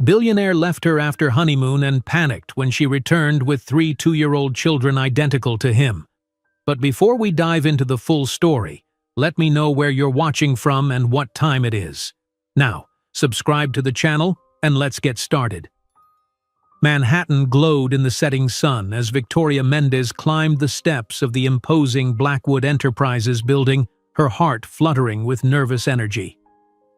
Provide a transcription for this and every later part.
Billionaire left her after honeymoon and panicked when she returned with 3 two-year-old children identical to him. But before we dive into the full story, let me know where you're watching from and what time it is. Now, subscribe to the channel and let's get started. Manhattan glowed in the setting sun as Victoria Mendez climbed the steps of the imposing Blackwood Enterprises building, her heart fluttering with nervous energy.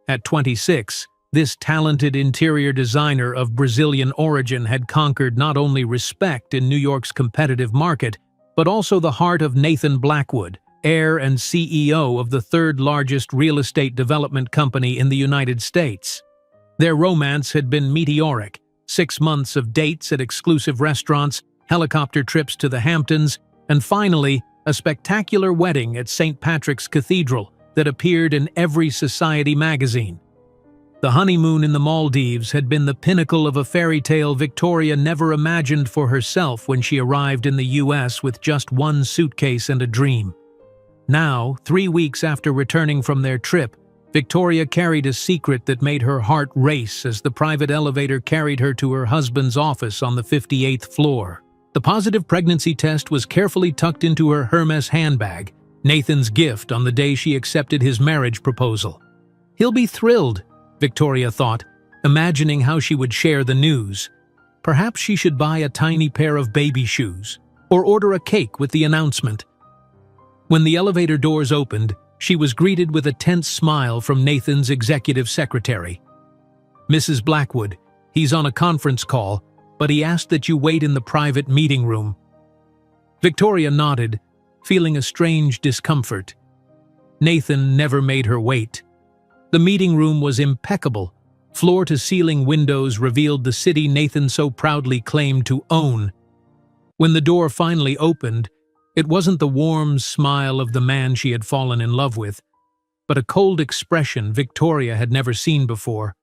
At 26, this talented interior designer of Brazilian origin had conquered not only respect in New York's competitive market, but also the heart of Nathan Blackwood, heir and CEO of the third-largest real estate development company in the United States. Their romance had been meteoric: 6 months of dates at exclusive restaurants, helicopter trips to the Hamptons, and finally, a spectacular wedding at St. Patrick's Cathedral that appeared in every society magazine. The honeymoon in the Maldives had been the pinnacle of a fairy tale Victoria never imagined for herself when she arrived in the US with just one suitcase and a dream. Now, 3 weeks after returning from their trip, Victoria carried a secret that made her heart race as the private elevator carried her to her husband's office on the 58th floor. The positive pregnancy test was carefully tucked into her Hermes handbag, Nathan's gift on the day she accepted his marriage proposal. He'll be thrilled, Victoria thought, imagining how she would share the news. Perhaps she should buy a tiny pair of baby shoes, or order a cake with the announcement. When the elevator doors opened, she was greeted with a tense smile from Nathan's executive secretary. "Mrs. Blackwood, he's on a conference call, but he asked that you wait in the private meeting room." Victoria nodded, feeling a strange discomfort. Nathan never made her wait. The meeting room was impeccable. Floor-to-ceiling windows revealed the city Nathan so proudly claimed to own. When the door finally opened, it wasn't the warm smile of the man she had fallen in love with, but a cold expression Victoria had never seen before.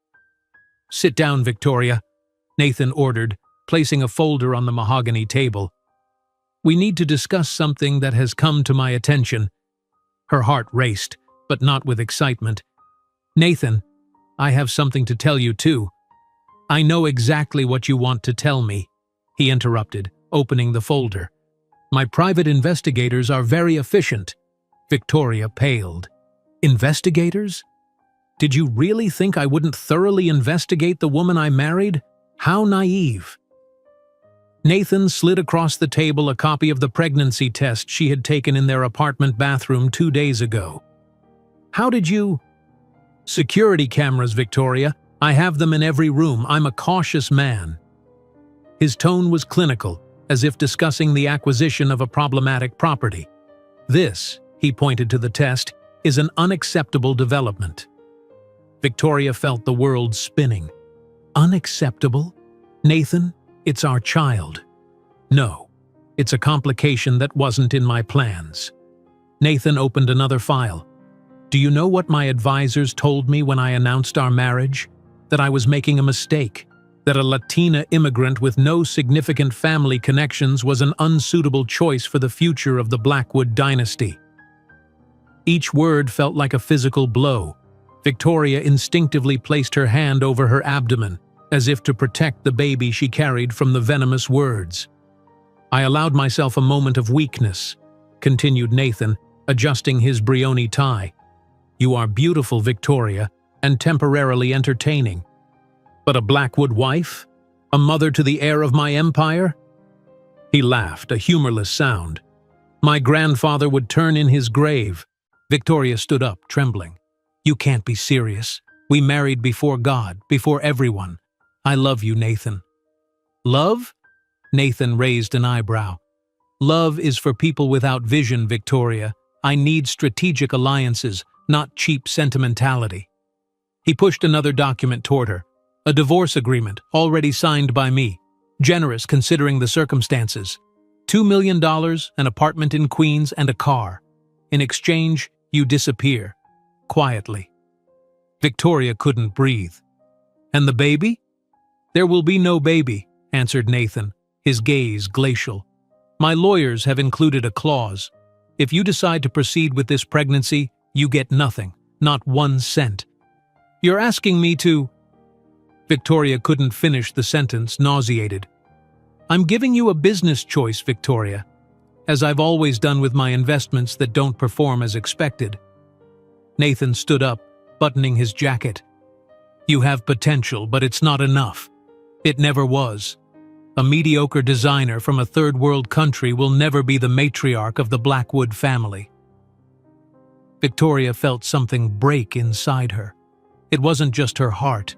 "Sit down, Victoria," Nathan ordered, placing a folder on the mahogany table. "We need to discuss something that has come to my attention." Her heart raced, but not with excitement. "Nathan, I have something to tell you too." "I know exactly what you want to tell me," he interrupted, opening the folder. "My private investigators are very efficient." Victoria paled. "Investigators? Did you really think I wouldn't thoroughly investigate the woman I married? How naive." Nathan slid across the table a copy of the pregnancy test she had taken in their apartment bathroom 2 days ago. "How did you—" "Security cameras, Victoria. I have them in every room. I'm a cautious man." His tone was clinical, as if discussing the acquisition of a problematic property. "This," he pointed to the test, "is an unacceptable development." Victoria felt the world spinning. "Unacceptable? Nathan, it's our child." "No, it's a complication that wasn't in my plans." Nathan opened another file. "Do you know what my advisors told me when I announced our marriage? That I was making a mistake. That a Latina immigrant with no significant family connections was an unsuitable choice for the future of the Blackwood dynasty." Each word felt like a physical blow. Victoria instinctively placed her hand over her abdomen, as if to protect the baby she carried from the venomous words. "I allowed myself a moment of weakness," continued Nathan, adjusting his brioni tie. "You are beautiful, Victoria, and temporarily entertaining. But a Blackwood wife? A mother to the heir of my empire?" He laughed, a humorless sound. "My grandfather would turn in his grave." Victoria stood up, trembling. "You can't be serious. We married before God, before everyone. I love you, Nathan." "Love?" Nathan raised an eyebrow. "Love is for people without vision, Victoria. I need strategic alliances, not cheap sentimentality." He pushed another document toward her. "A divorce agreement, already signed by me. Generous considering the circumstances. $2 million, an apartment in Queens, and a car. In exchange, you disappear. Quietly." Victoria couldn't breathe. "And the baby?" "There will be no baby," answered Nathan, his gaze glacial. "My lawyers have included a clause. If you decide to proceed with this pregnancy, you get nothing, not 1 cent. You're asking me to—" Victoria couldn't finish the sentence, nauseated. I'm giving you a business choice, Victoria, as I've always done with my investments that don't perform as expected. Nathan stood up, buttoning his jacket. You have potential, but it's not enough. It never was. A mediocre designer from a third-world country will never be the matriarch of the Blackwood family. Victoria felt something break inside her. It wasn't just her heart.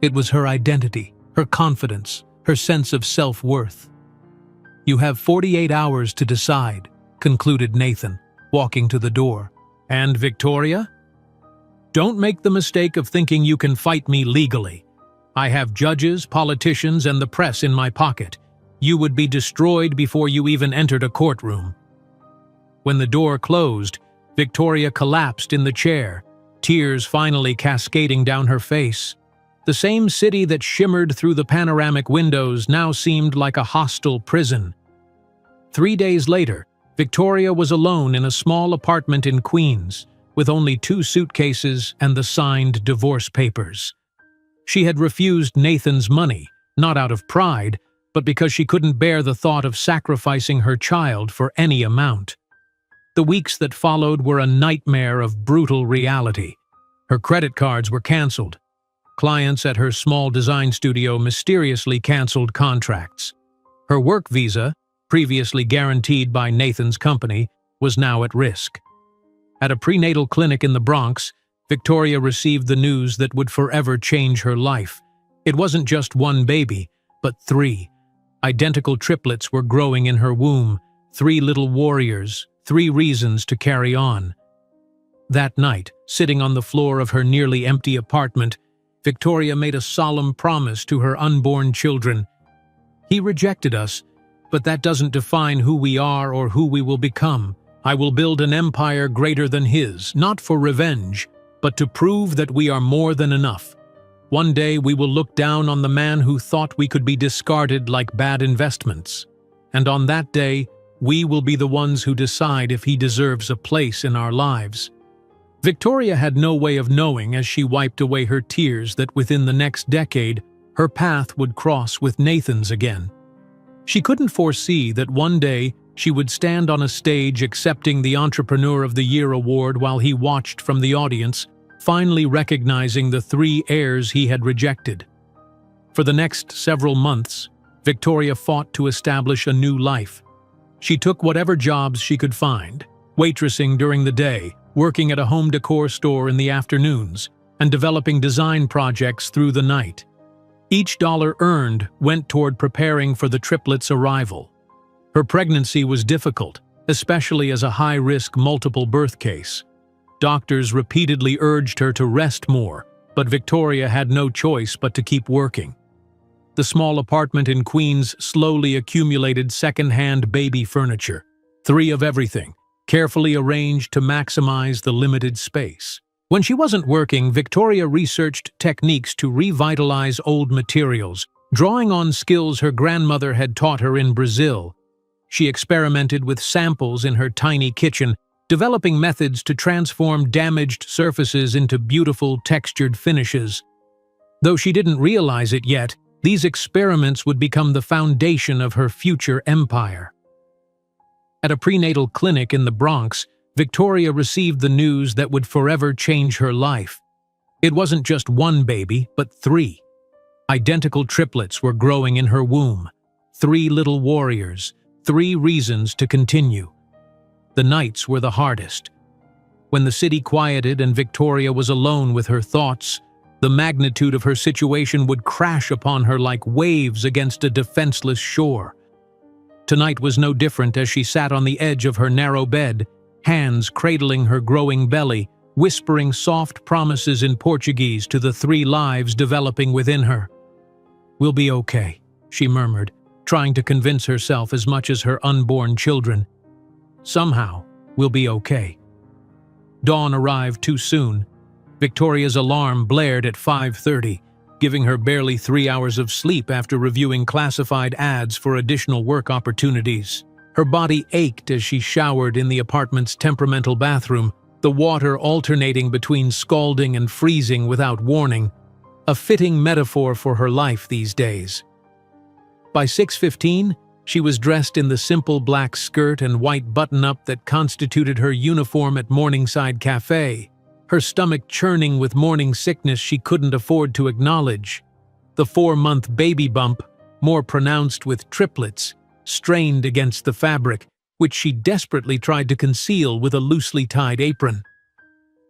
It was her identity, her confidence, her sense of self-worth. You have 48 hours to decide, concluded Nathan, walking to the door. And Victoria? Don't make the mistake of thinking you can fight me legally. I have judges, politicians, and the press in my pocket. You would be destroyed before you even entered a courtroom. When the door closed, Victoria collapsed in the chair, tears finally cascading down her face. The same city that shimmered through the panoramic windows now seemed like a hostile prison. 3 days later, Victoria was alone in a small apartment in Queens, with only 2 suitcases and the signed divorce papers. She had refused Nathan's money, not out of pride, but because she couldn't bear the thought of sacrificing her child for any amount. The weeks that followed were a nightmare of brutal reality. Her credit cards were canceled. Clients at her small design studio mysteriously canceled contracts. Her work visa, previously guaranteed by Nathan's company, was now at risk. At a prenatal clinic in the Bronx, Victoria received the news that would forever change her life. It wasn't just 1 baby, but 3. Identical triplets were growing in her womb, 3 little warriors, 3 reasons to carry on. That night, sitting on the floor of her nearly empty apartment, Victoria made a solemn promise to her unborn children. He rejected us, but that doesn't define who we are or who we will become. I will build an empire greater than his, not for revenge, but to prove that we are more than enough. One day we will look down on the man who thought we could be discarded like bad investments. And on that day, we will be the ones who decide if he deserves a place in our lives. Victoria had no way of knowing as she wiped away her tears that within the next decade, her path would cross with Nathan's again. She couldn't foresee that one day she would stand on a stage accepting the Entrepreneur of the Year award while he watched from the audience, finally recognizing the 3 heirs he had rejected. For the next several months, Victoria fought to establish a new life. She took whatever jobs she could find, waitressing during the day, working at a home decor store in the afternoons, and developing design projects through the night. Each dollar earned went toward preparing for the triplets' arrival. Her pregnancy was difficult, especially as a high-risk multiple birth case. Doctors repeatedly urged her to rest more, but Victoria had no choice but to keep working. The small apartment in Queens slowly accumulated second-hand baby furniture, 3 of everything, carefully arranged to maximize the limited space. When she wasn't working, Victoria researched techniques to revitalize old materials, drawing on skills her grandmother had taught her in Brazil. She experimented with samples in her tiny kitchen, developing methods to transform damaged surfaces into beautiful textured finishes. Though she didn't realize it yet, these experiments would become the foundation of her future empire. At a prenatal clinic in the Bronx, Victoria received the news that would forever change her life. It wasn't just 1 baby, but 3. Identical triplets were growing in her womb. 3 little warriors, 3 reasons to continue. The nights were the hardest. When the city quieted and Victoria was alone with her thoughts, the magnitude of her situation would crash upon her like waves against a defenseless shore. Tonight was no different as she sat on the edge of her narrow bed, hands cradling her growing belly, whispering soft promises in Portuguese to the 3 lives developing within her. "We'll be okay," she murmured, trying to convince herself as much as her unborn children. "Somehow, we'll be okay." Dawn arrived too soon. Victoria's alarm blared at 5:30, giving her barely 3 hours of sleep after reviewing classified ads for additional work opportunities. Her body ached as she showered in the apartment's temperamental bathroom, the water alternating between scalding and freezing without warning. a fitting metaphor for her life these days. By 6:15, she was dressed in the simple black skirt and white button-up that constituted her uniform at Morningside Cafe, her stomach churning with morning sickness she couldn't afford to acknowledge. The 4-month baby bump, more pronounced with triplets, strained against the fabric, which she desperately tried to conceal with a loosely tied apron.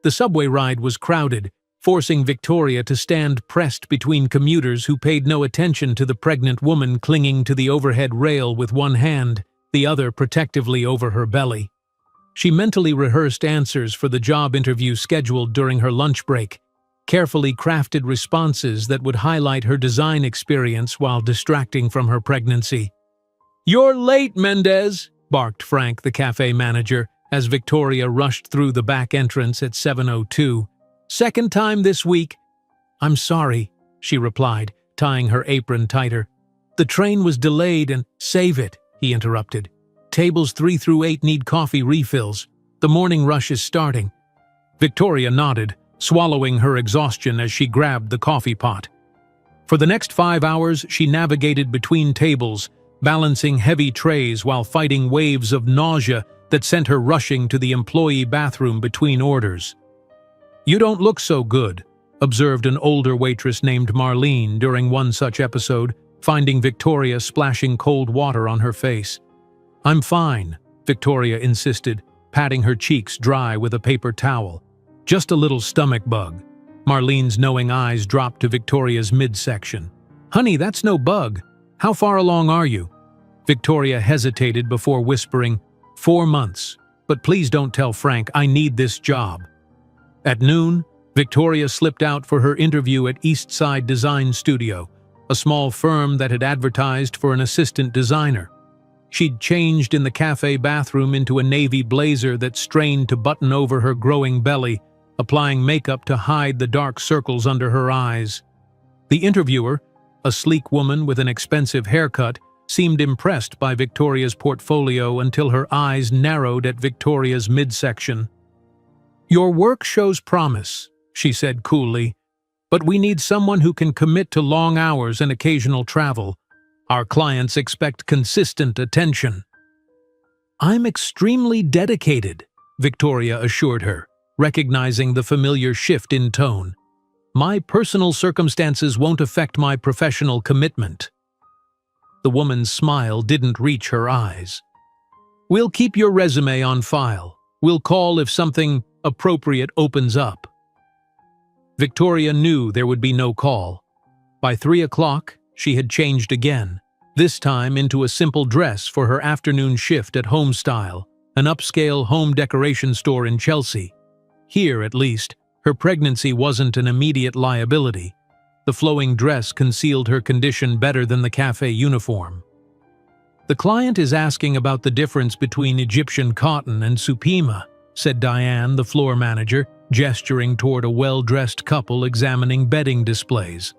The subway ride was crowded, forcing Victoria to stand pressed between commuters who paid no attention to the pregnant woman clinging to the overhead rail with one hand, the other protectively over her belly. She mentally rehearsed answers for the job interview scheduled during her lunch break, carefully crafted responses that would highlight her design experience while distracting from her pregnancy. "You're late, Mendez," barked Frank, the cafe manager, as Victoria rushed through the back entrance at 7:02. "Second time this week." "I'm sorry," she replied, tying her apron tighter. "The train was delayed and—" "Save it," he interrupted. "Tables 3 through 8 need coffee refills. The morning rush is starting." Victoria nodded, swallowing her exhaustion as she grabbed the coffee pot. For the next 5 hours, she navigated between tables, balancing heavy trays while fighting waves of nausea that sent her rushing to the employee bathroom between orders. "You don't look so good," observed an older waitress named Marlene during one such episode, finding Victoria splashing cold water on her face. "I'm fine," Victoria insisted, patting her cheeks dry with a paper towel. "Just a little stomach bug." Marlene's knowing eyes dropped to Victoria's midsection. "Honey, that's no bug. How far along are you?" Victoria hesitated before whispering, 4 months, but please don't tell Frank, I need this job." At noon, Victoria slipped out for her interview at Eastside Design Studio, a small firm that had advertised for an assistant designer. She'd changed in the cafe bathroom into a navy blazer that strained to button over her growing belly, applying makeup to hide the dark circles under her eyes. The interviewer, a sleek woman with an expensive haircut, seemed impressed by Victoria's portfolio until her eyes narrowed at Victoria's midsection. "Your work shows promise," she said coolly, "but we need someone who can commit to long hours and occasional travel. Our clients expect consistent attention." "I'm extremely dedicated," Victoria assured her, recognizing the familiar shift in tone. "My personal circumstances won't affect my professional commitment." The woman's smile didn't reach her eyes. "We'll keep your resume on file. We'll call if something appropriate opens up." Victoria knew there would be no call. By 3 o'clock, she had changed again, this time into a simple dress for her afternoon shift at Homestyle, an upscale home decoration store in Chelsea. Here, at least, her pregnancy wasn't an immediate liability. The flowing dress concealed her condition better than the cafe uniform. "The client is asking about the difference between Egyptian cotton and Supima," said Diane, the floor manager, gesturing toward a well-dressed couple examining bedding displays.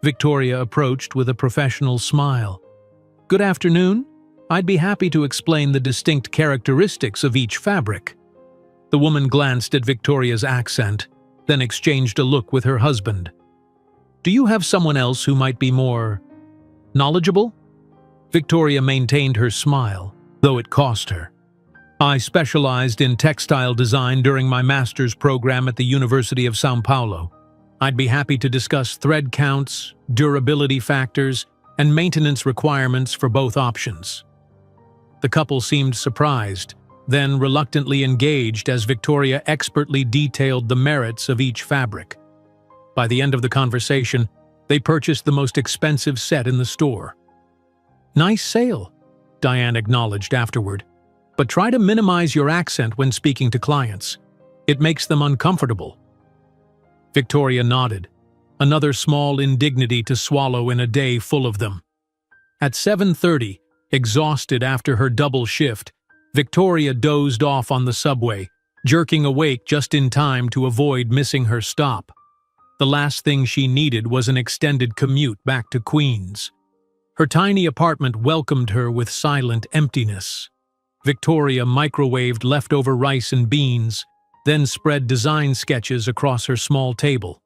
Victoria approached with a professional smile. "Good afternoon. I'd be happy to explain the distinct characteristics of each fabric." The woman glanced at Victoria's accent, then exchanged a look with her husband. "Do you have someone else who might be more knowledgeable?" Victoria maintained her smile, though it cost her. "I specialized in textile design during my master's program at the University of São Paulo. I'd be happy to discuss thread counts, durability factors, and maintenance requirements for both options." The couple seemed surprised, then reluctantly engaged as Victoria expertly detailed the merits of each fabric. By the end of the conversation, they purchased the most expensive set in the store. "Nice sale," Diane acknowledged afterward, "but try to minimize your accent when speaking to clients. It makes them uncomfortable." Victoria nodded, another small indignity to swallow in a day full of them. At 7:30, exhausted after her double shift, Victoria dozed off on the subway, jerking awake just in time to avoid missing her stop. The last thing she needed was an extended commute back to Queens. Her tiny apartment welcomed her with silent emptiness. Victoria microwaved leftover rice and beans, then spread design sketches across her small table.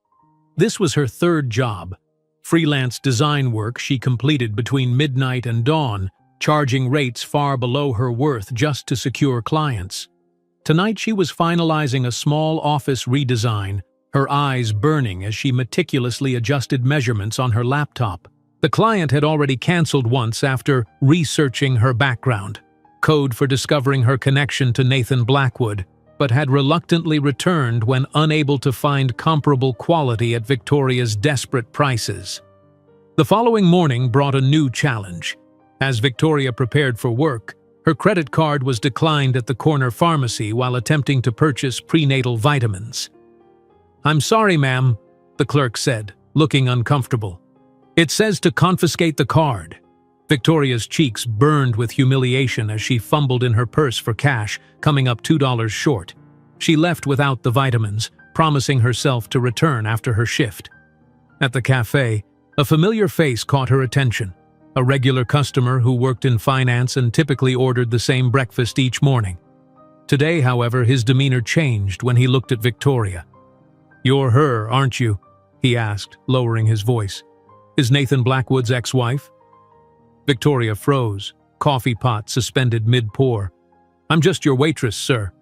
This was her third job. Freelance design work she completed between midnight and dawn, charging rates far below her worth just to secure clients. Tonight she was finalizing a small office redesign, her eyes burning as she meticulously adjusted measurements on her laptop. The client had already canceled once after researching her background, code for discovering her connection to Nathan Blackwood, but had reluctantly returned when unable to find comparable quality at Victoria's desperate prices. The following morning brought a new challenge. As Victoria prepared for work, her credit card was declined at the corner pharmacy while attempting to purchase prenatal vitamins. "I'm sorry, ma'am," the clerk said, looking uncomfortable. "It says to confiscate the card." Victoria's cheeks burned with humiliation as she fumbled in her purse for cash, coming up $2 short. She left without the vitamins, promising herself to return after her shift. At the cafe, a familiar face caught her attention. A regular customer who worked in finance and typically ordered the same breakfast each morning. Today, however, his demeanor changed when he looked at Victoria. "You're her, aren't you?" he asked, lowering his voice. "Is Nathan Blackwood's ex-wife?" Victoria froze, coffee pot suspended mid-pour. "I'm just your waitress, sir."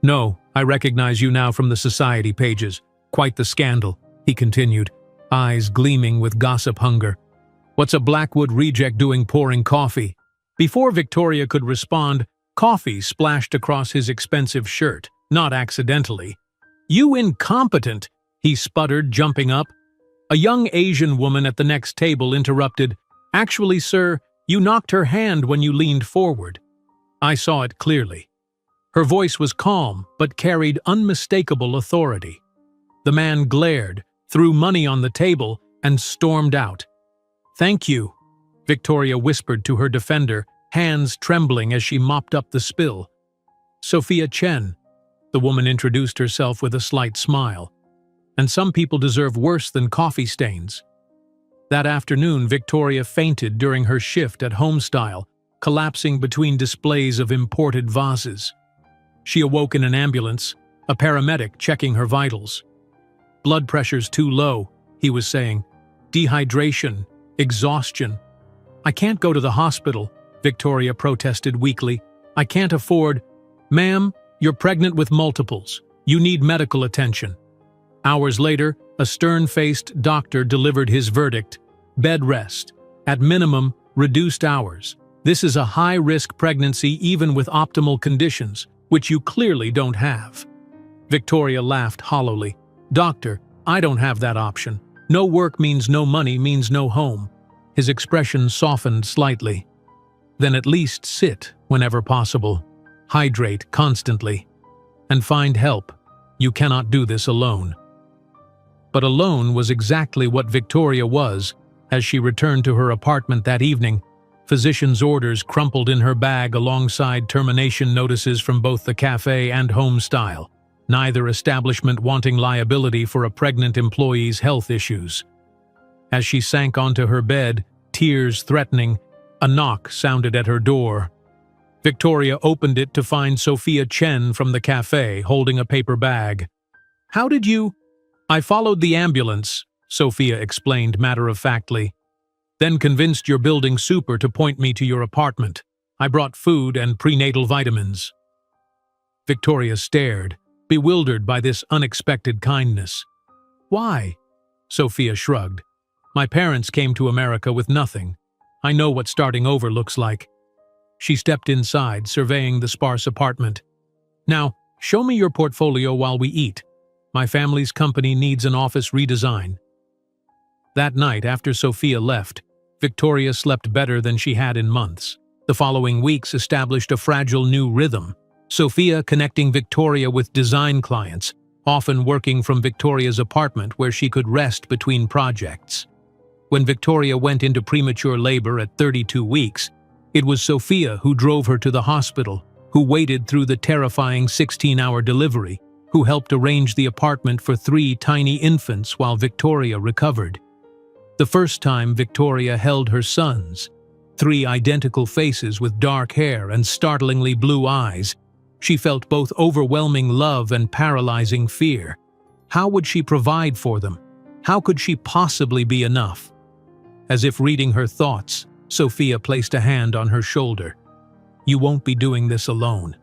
"No, I recognize you now from the society pages. Quite the scandal," he continued, eyes gleaming with gossip hunger. "What's a Blackwood reject doing pouring coffee?" Before Victoria could respond, coffee splashed across his expensive shirt, not accidentally. "You incompetent!" he sputtered, jumping up. A young Asian woman at the next table interrupted. "Actually, sir, you knocked her hand when you leaned forward." I saw it clearly. Her voice was calm, but carried unmistakable authority. The man glared, threw money on the table, and stormed out. "Thank you," Victoria whispered to her defender, hands trembling as she mopped up the spill. "Sophia Chen," the woman introduced herself with a slight smile. "And some people deserve worse than coffee stains." That afternoon, Victoria fainted during her shift at Homestyle, collapsing between displays of imported vases. She awoke in an ambulance, a paramedic checking her vitals. "Blood pressure's too low," he was saying. "Dehydration, exhaustion." "I can't go to the hospital," Victoria protested weakly. "I can't afford—" "Ma'am, you're pregnant with multiples. You need medical attention." Hours later, a stern-faced doctor delivered his verdict: bed rest. At minimum, reduced hours. This is a high-risk pregnancy even with optimal conditions, which you clearly don't have. Victoria laughed hollowly. "Doctor, I don't have that option. No work means no money means no home." His expression softened slightly. "Then at least sit whenever possible. Hydrate constantly. And find help. You cannot do this alone." But alone was exactly what Victoria was as she returned to her apartment that evening. Physician's orders crumpled in her bag alongside termination notices from both the cafe and Homestyle, neither establishment wanting liability for a pregnant employee's health issues. As she sank onto her bed, tears threatening, a knock sounded at her door. Victoria opened it to find Sophia Chen from the cafe holding a paper bag. "How did you—" "I followed the ambulance," Sophia explained matter-of-factly. "Then convinced your building super to point me to your apartment. I brought food and prenatal vitamins." Victoria stared, bewildered by this unexpected kindness. "Why?" Sophia shrugged. "My parents came to America with nothing. I know what starting over looks like." She stepped inside, surveying the sparse apartment. "Now, show me your portfolio while we eat. My family's company needs an office redesign." That night, after Sophia left, Victoria slept better than she had in months. The following weeks established a fragile new rhythm. Sophia connecting Victoria with design clients, often working from Victoria's apartment where she could rest between projects. When Victoria went into premature labor at 32 weeks, it was Sophia who drove her to the hospital, who waited through the terrifying 16-hour delivery, who helped arrange the apartment for 3 tiny infants while Victoria recovered. The first time Victoria held her sons, 3 identical faces with dark hair and startlingly blue eyes, she felt both overwhelming love and paralyzing fear. How would she provide for them? How could she possibly be enough? As if reading her thoughts, Sophia placed a hand on her shoulder. You won't be doing this alone.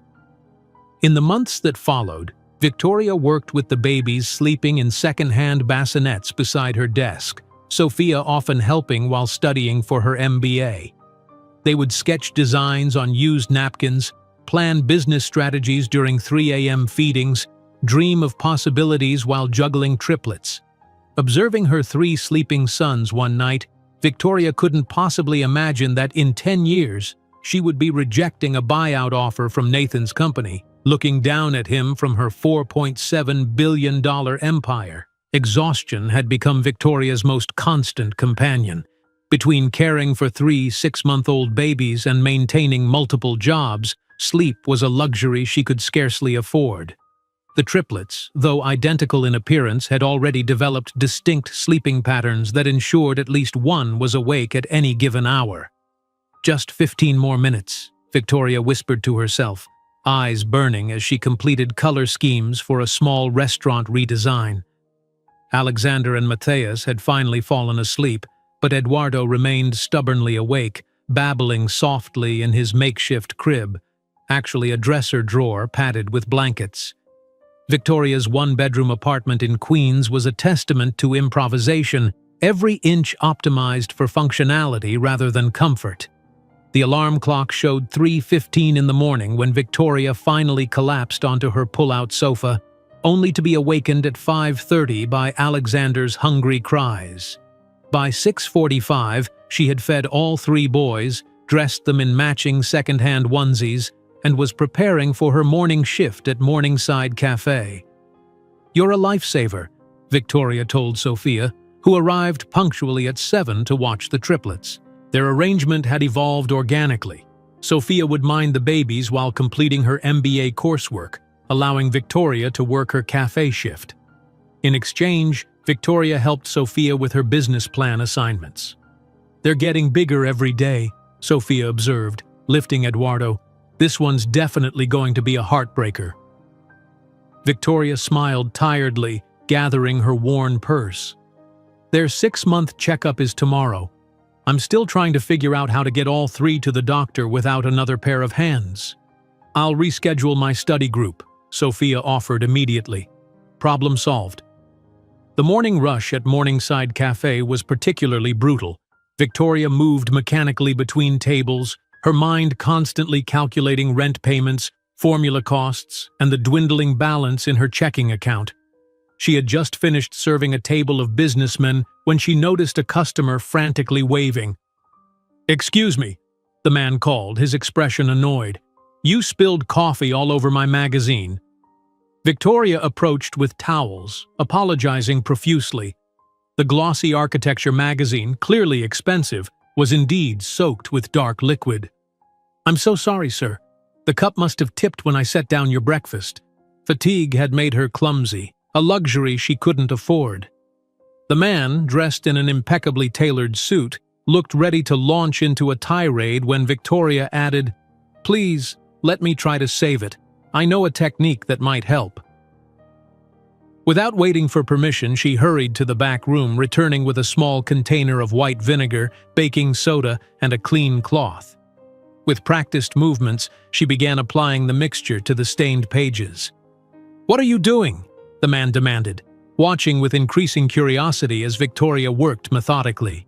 In the months that followed, Victoria worked with the babies sleeping in second-hand bassinets beside her desk, Sophia often helping while studying for her MBA. They would sketch designs on used napkins, plan business strategies during 3 a.m. feedings, dream of possibilities while juggling triplets. Observing her 3 sleeping sons one night, Victoria couldn't possibly imagine that in 10 years, she would be rejecting a buyout offer from Nathan's company, looking down at him from her $4.7 billion empire. Exhaustion had become Victoria's most constant companion. Between caring for 3 6-month-old babies and maintaining multiple jobs, sleep was a luxury she could scarcely afford. The triplets, though identical in appearance, had already developed distinct sleeping patterns that ensured at least one was awake at any given hour. Just 15 more minutes, Victoria whispered to herself, eyes burning as she completed color schemes for a small restaurant redesign. Alexander and Matthias had finally fallen asleep, but Eduardo remained stubbornly awake, babbling softly in his makeshift crib, actually a dresser drawer padded with blankets. Victoria's 1-bedroom apartment in Queens was a testament to improvisation, every inch optimized for functionality rather than comfort. The alarm clock showed 3:15 in the morning when Victoria finally collapsed onto her pull-out sofa, only to be awakened at 5:30 by Alexander's hungry cries. By 6:45, she had fed all 3 boys, dressed them in matching second-hand onesies, and was preparing for her morning shift at Morningside Cafe. "You're a lifesaver," Victoria told Sophia, who arrived punctually at 7 to watch the triplets. Their arrangement had evolved organically. Sophia would mind the babies while completing her MBA coursework, allowing Victoria to work her cafe shift. In exchange, Victoria helped Sophia with her business plan assignments. "They're getting bigger every day," Sophia observed, lifting Eduardo. "This one's definitely going to be a heartbreaker." Victoria smiled tiredly, gathering her worn purse. "Their 6-month checkup is tomorrow. I'm still trying to figure out how to get all 3 to the doctor without another pair of hands." "I'll reschedule my study group," Sophia offered immediately. Problem solved. The morning rush at Morningside Cafe was particularly brutal. Victoria moved mechanically between tables, her mind constantly calculating rent payments, formula costs, and the dwindling balance in her checking account. She had just finished serving a table of businessmen when she noticed a customer frantically waving. "Excuse me," the man called, his expression annoyed. "You spilled coffee all over my magazine." Victoria approached with towels, apologizing profusely. The glossy architecture magazine, clearly expensive, was indeed soaked with dark liquid. "I'm so sorry, sir. The cup must have tipped when I set down your breakfast." Fatigue had made her clumsy, a luxury she couldn't afford. The man, dressed in an impeccably tailored suit, looked ready to launch into a tirade when Victoria added, "Please, let me try to save it. I know a technique that might help." Without waiting for permission, she hurried to the back room, returning with a small container of white vinegar, baking soda, and a clean cloth. With practiced movements, she began applying the mixture to the stained pages. "What are you doing?" the man demanded, watching with increasing curiosity as Victoria worked methodically.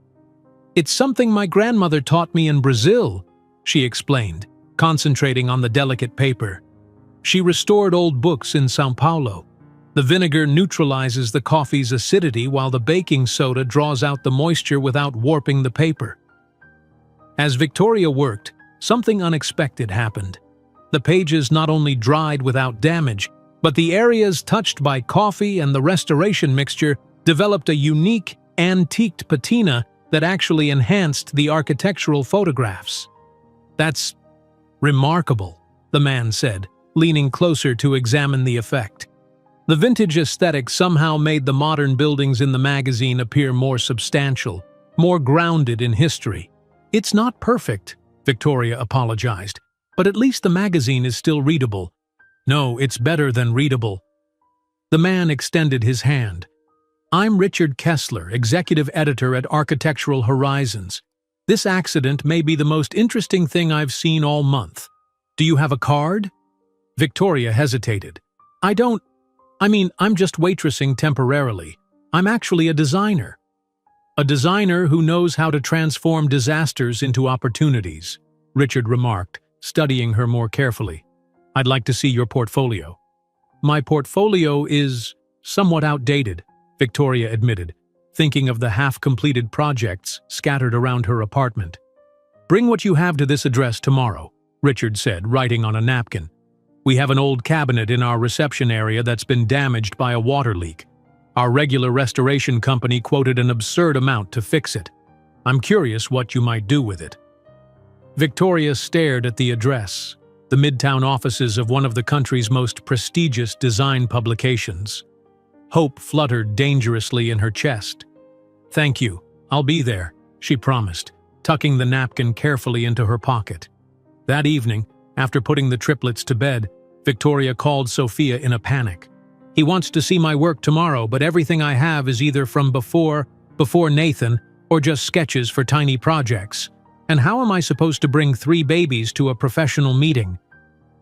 "It's something my grandmother taught me in Brazil," she explained, concentrating on the delicate paper. "She restored old books in São Paulo. The vinegar neutralizes the coffee's acidity while the baking soda draws out the moisture without warping the paper." As Victoria worked, something unexpected happened. The pages not only dried without damage, but the areas touched by coffee and the restoration mixture developed a unique, antiqued patina that actually enhanced the architectural photographs. "That's remarkable," the man said, leaning closer to examine the effect. The vintage aesthetic somehow made the modern buildings in the magazine appear more substantial, more grounded in history. "It's not perfect," Victoria apologized, "but at least the magazine is still readable." "No, it's better than readable." The man extended his hand. I'm Richard Kessler, executive editor at Architectural Horizons. This accident may be the most interesting thing I've seen all month. Do you have a card? Victoria hesitated. I'm just waitressing temporarily. I'm actually a designer. A designer who knows how to transform disasters into opportunities, Richard remarked, studying her more carefully. I'd like to see your portfolio. My portfolio is somewhat outdated, Victoria admitted, thinking of the half-completed projects scattered around her apartment. Bring what you have to this address tomorrow, Richard said, writing on a napkin. We have an old cabinet in our reception area that's been damaged by a water leak. Our regular restoration company quoted an absurd amount to fix it. I'm curious what you might do with it. Victoria stared at the address, the midtown offices of one of the country's most prestigious design publications. Hope fluttered dangerously in her chest. Thank you, I'll be there, she promised, tucking the napkin carefully into her pocket. That evening, after putting the triplets to bed, Victoria called Sophia in a panic. He wants to see my work tomorrow, but everything I have is either from before Nathan, or just sketches for tiny projects. And how am I supposed to bring 3 babies to a professional meeting?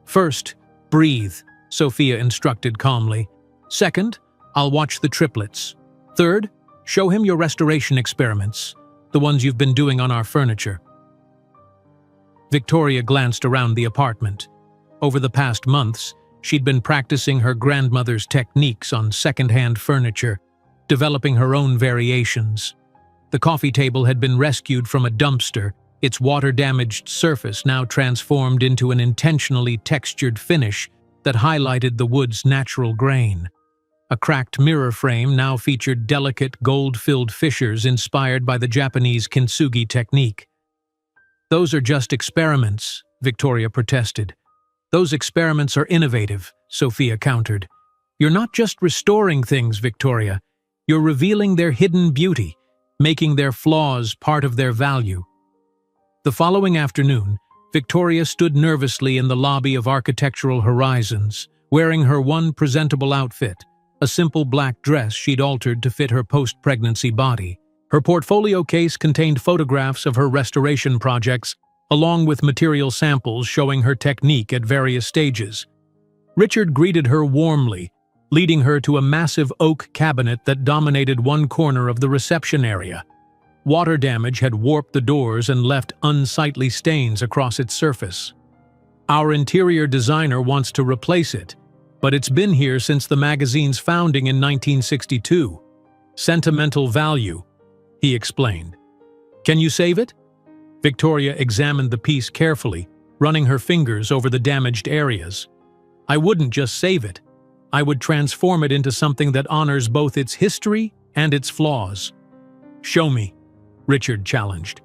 First, breathe, Sophia instructed calmly. Second, I'll watch the triplets. Third, show him your restoration experiments, the ones you've been doing on our furniture. Victoria glanced around the apartment. Over the past months, she'd been practicing her grandmother's techniques on second-hand furniture, developing her own variations. The coffee table had been rescued from a dumpster, its water-damaged surface now transformed into an intentionally textured finish that highlighted the wood's natural grain. A cracked mirror frame now featured delicate, gold-filled fissures inspired by the Japanese kintsugi technique. Those are just experiments, Victoria protested. Those experiments are innovative, Sophia countered. You're not just restoring things, Victoria. You're revealing their hidden beauty, making their flaws part of their value. The following afternoon, Victoria stood nervously in the lobby of Architectural Horizons, wearing her one presentable outfit, a simple black dress she'd altered to fit her post-pregnancy body. Her portfolio case contained photographs of her restoration projects, along with material samples showing her technique at various stages. Richard greeted her warmly, leading her to a massive oak cabinet that dominated one corner of the reception area. Water damage had warped the doors and left unsightly stains across its surface. Our interior designer wants to replace it, but it's been here since the magazine's founding in 1962. Sentimental value, he explained. Can you save it? Victoria examined the piece carefully, running her fingers over the damaged areas. I wouldn't just save it. I would transform it into something that honors both its history and its flaws. Show me, Richard challenged.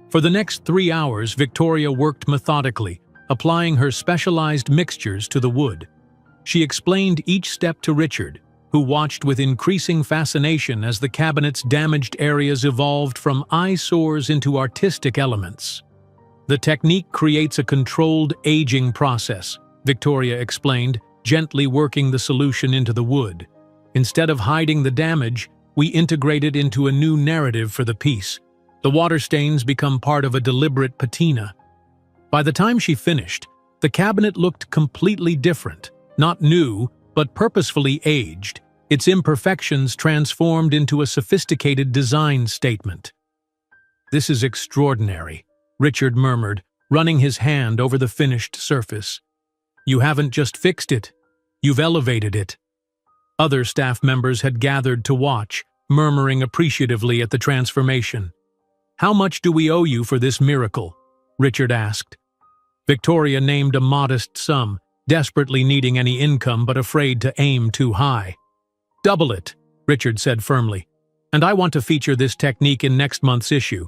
For the next 3 hours, Victoria worked methodically, applying her specialized mixtures to the wood. She explained each step to Richard, who watched with increasing fascination as the cabinet's damaged areas evolved from eyesores into artistic elements. The technique creates a controlled aging process, Victoria explained, gently working the solution into the wood. Instead of hiding the damage, we integrate it into a new narrative for the piece. The water stains become part of a deliberate patina. By the time she finished, the cabinet looked completely different, not new, but purposefully aged, its imperfections transformed into a sophisticated design statement. This is extraordinary, Richard murmured, running his hand over the finished surface. You haven't just fixed it, you've elevated it. Other staff members had gathered to watch, murmuring appreciatively at the transformation. How much do we owe you for this miracle? Richard asked. Victoria named a modest sum, desperately needing any income but afraid to aim too high. Double it, Richard said firmly. And I want to feature this technique in next month's issue.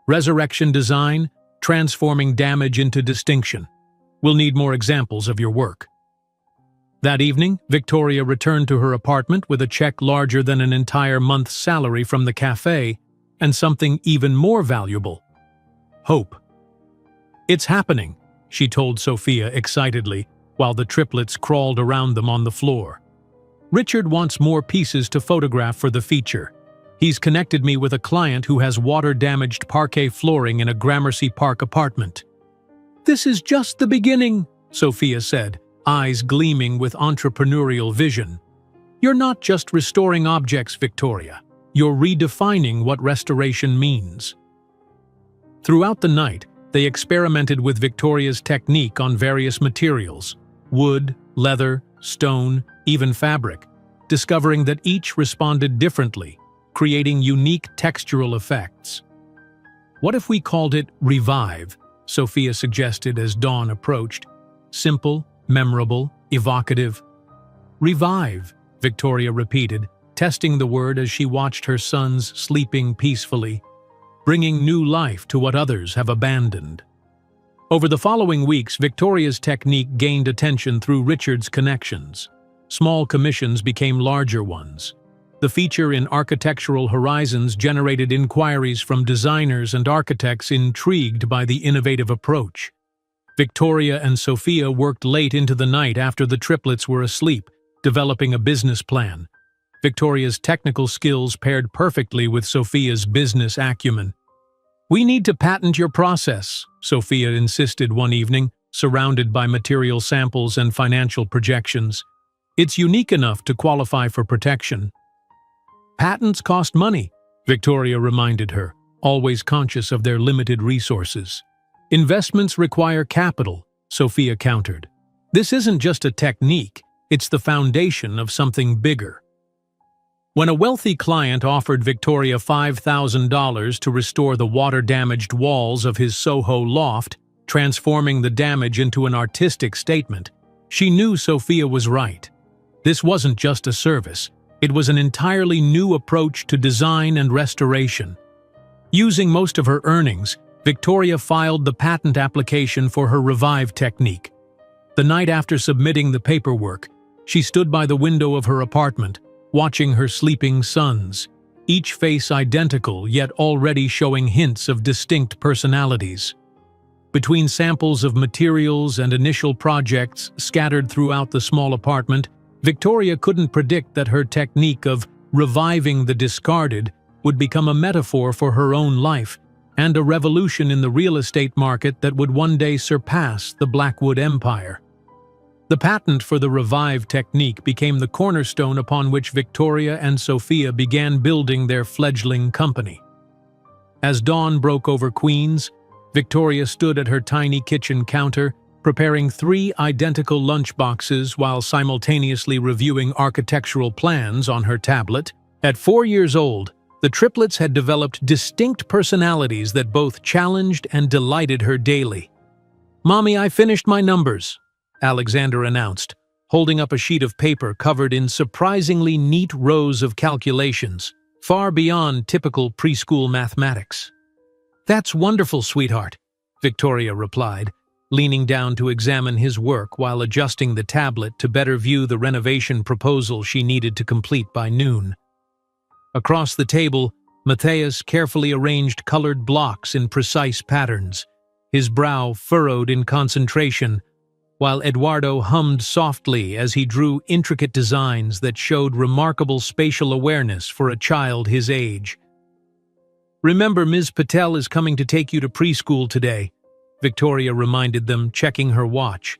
Resurrection design, transforming damage into distinction. We'll need more examples of your work. That evening, Victoria returned to her apartment with a check larger than an entire month's salary from the cafe, and something even more valuable. Hope. It's happening, she told Sophia excitedly, while the triplets crawled around them on the floor. Richard wants more pieces to photograph for the feature. He's connected me with a client who has water-damaged parquet flooring in a Gramercy Park apartment. This is just the beginning, Sophia said, eyes gleaming with entrepreneurial vision. You're not just restoring objects, Victoria. You're redefining what restoration means. Throughout the night, they experimented with Victoria's technique on various materials: wood, leather, stone, even fabric, discovering that each responded differently, creating unique textural effects. What if we called it Revive? Sophia suggested as dawn approached. Simple, memorable, evocative. Revive, Victoria repeated, testing the word as she watched her sons sleeping peacefully, bringing new life to what others have abandoned. Over the following weeks, Victoria's technique gained attention through Richard's connections. Small commissions became larger ones. The feature in Architectural Horizons generated inquiries from designers and architects intrigued by the innovative approach. Victoria and Sophia worked late into the night after the triplets were asleep, developing a business plan. Victoria's technical skills paired perfectly with Sophia's business acumen. "We need to patent your process," Sophia insisted one evening, surrounded by material samples and financial projections. "It's unique enough to qualify for protection." "Patents cost money," Victoria reminded her, always conscious of their limited resources. "Investments require capital," Sophia countered. "This isn't just a technique, it's the foundation of something bigger." When a wealthy client offered Victoria $5,000 to restore the water-damaged walls of his Soho loft, transforming the damage into an artistic statement, she knew Sophia was right. This wasn't just a service, it was an entirely new approach to design and restoration. Using most of her earnings, Victoria filed the patent application for her Revive technique. The night after submitting the paperwork, she stood by the window of her apartment, watching her sleeping sons, each face identical yet already showing hints of distinct personalities. Between samples of materials and initial projects scattered throughout the small apartment, Victoria couldn't predict that her technique of reviving the discarded would become a metaphor for her own life and a revolution in the real estate market that would one day surpass the Blackwood Empire. The patent for the Revive technique became the cornerstone upon which Victoria and Sophia began building their fledgling company. As dawn broke over Queens, Victoria stood at her tiny kitchen counter, preparing 3 identical lunchboxes while simultaneously reviewing architectural plans on her tablet. At 4 years old, the triplets had developed distinct personalities that both challenged and delighted her daily. "Mommy, I finished my numbers," Alexander announced, holding up a sheet of paper covered in surprisingly neat rows of calculations, far beyond typical preschool mathematics. "That's wonderful, sweetheart," Victoria replied, leaning down to examine his work while adjusting the tablet to better view the renovation proposal she needed to complete by noon. Across the table, Matthias carefully arranged colored blocks in precise patterns, his brow furrowed in concentration, while Eduardo hummed softly as he drew intricate designs that showed remarkable spatial awareness for a child his age. "Remember, Ms. Patel is coming to take you to preschool today," Victoria reminded them, checking her watch.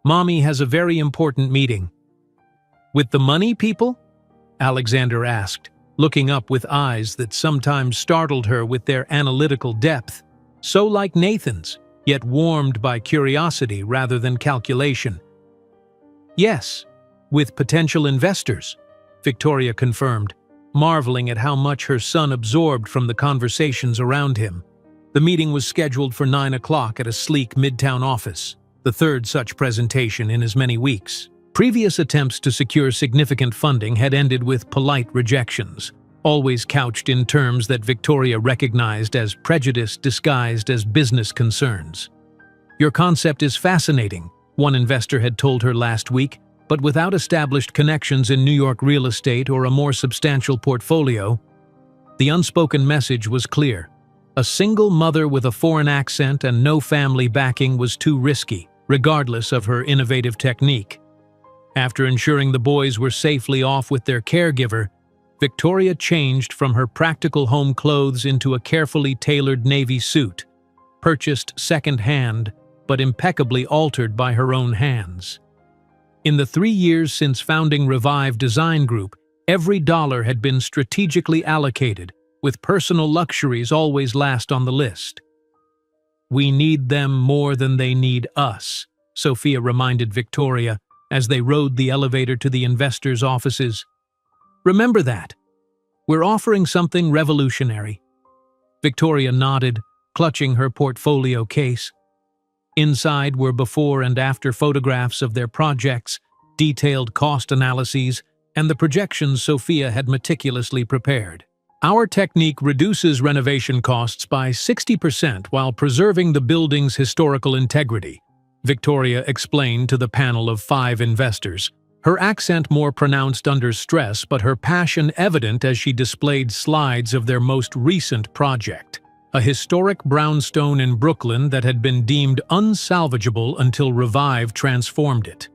"Mommy has a very important meeting." "With the money people?" Alexander asked, looking up with eyes that sometimes startled her with their analytical depth, so like Nathan's, yet warmed by curiosity rather than calculation. "Yes, with potential investors," Victoria confirmed, marveling at how much her son absorbed from the conversations around him. The meeting was scheduled for 9 o'clock at a sleek midtown office, the third such presentation in as many weeks. Previous attempts to secure significant funding had ended with polite rejections, always couched in terms that Victoria recognized as prejudice disguised as business concerns. "Your concept is fascinating," one investor had told her last week, but without established connections in New York real estate or a more substantial portfolio. The unspoken message was clear. A single mother with a foreign accent and no family backing was too risky, regardless of her innovative technique. After ensuring the boys were safely off with their caregiver, Victoria changed from her practical home clothes into a carefully tailored navy suit, purchased second-hand but impeccably altered by her own hands. In the 3 years since founding Revive Design Group, every dollar had been strategically allocated, with personal luxuries always last on the list. "We need them more than they need us," Sophia reminded Victoria as they rode the elevator to the investors' offices. "Remember that. We're offering something revolutionary." Victoria nodded, clutching her portfolio case. Inside were before and after photographs of their projects, detailed cost analyses, and the projections Sophia had meticulously prepared. "Our technique reduces renovation costs by 60% while preserving the building's historical integrity," Victoria explained to the panel of 5 investors, her accent more pronounced under stress but her passion evident as she displayed slides of their most recent project, a historic brownstone in Brooklyn that had been deemed unsalvageable until Revive transformed it.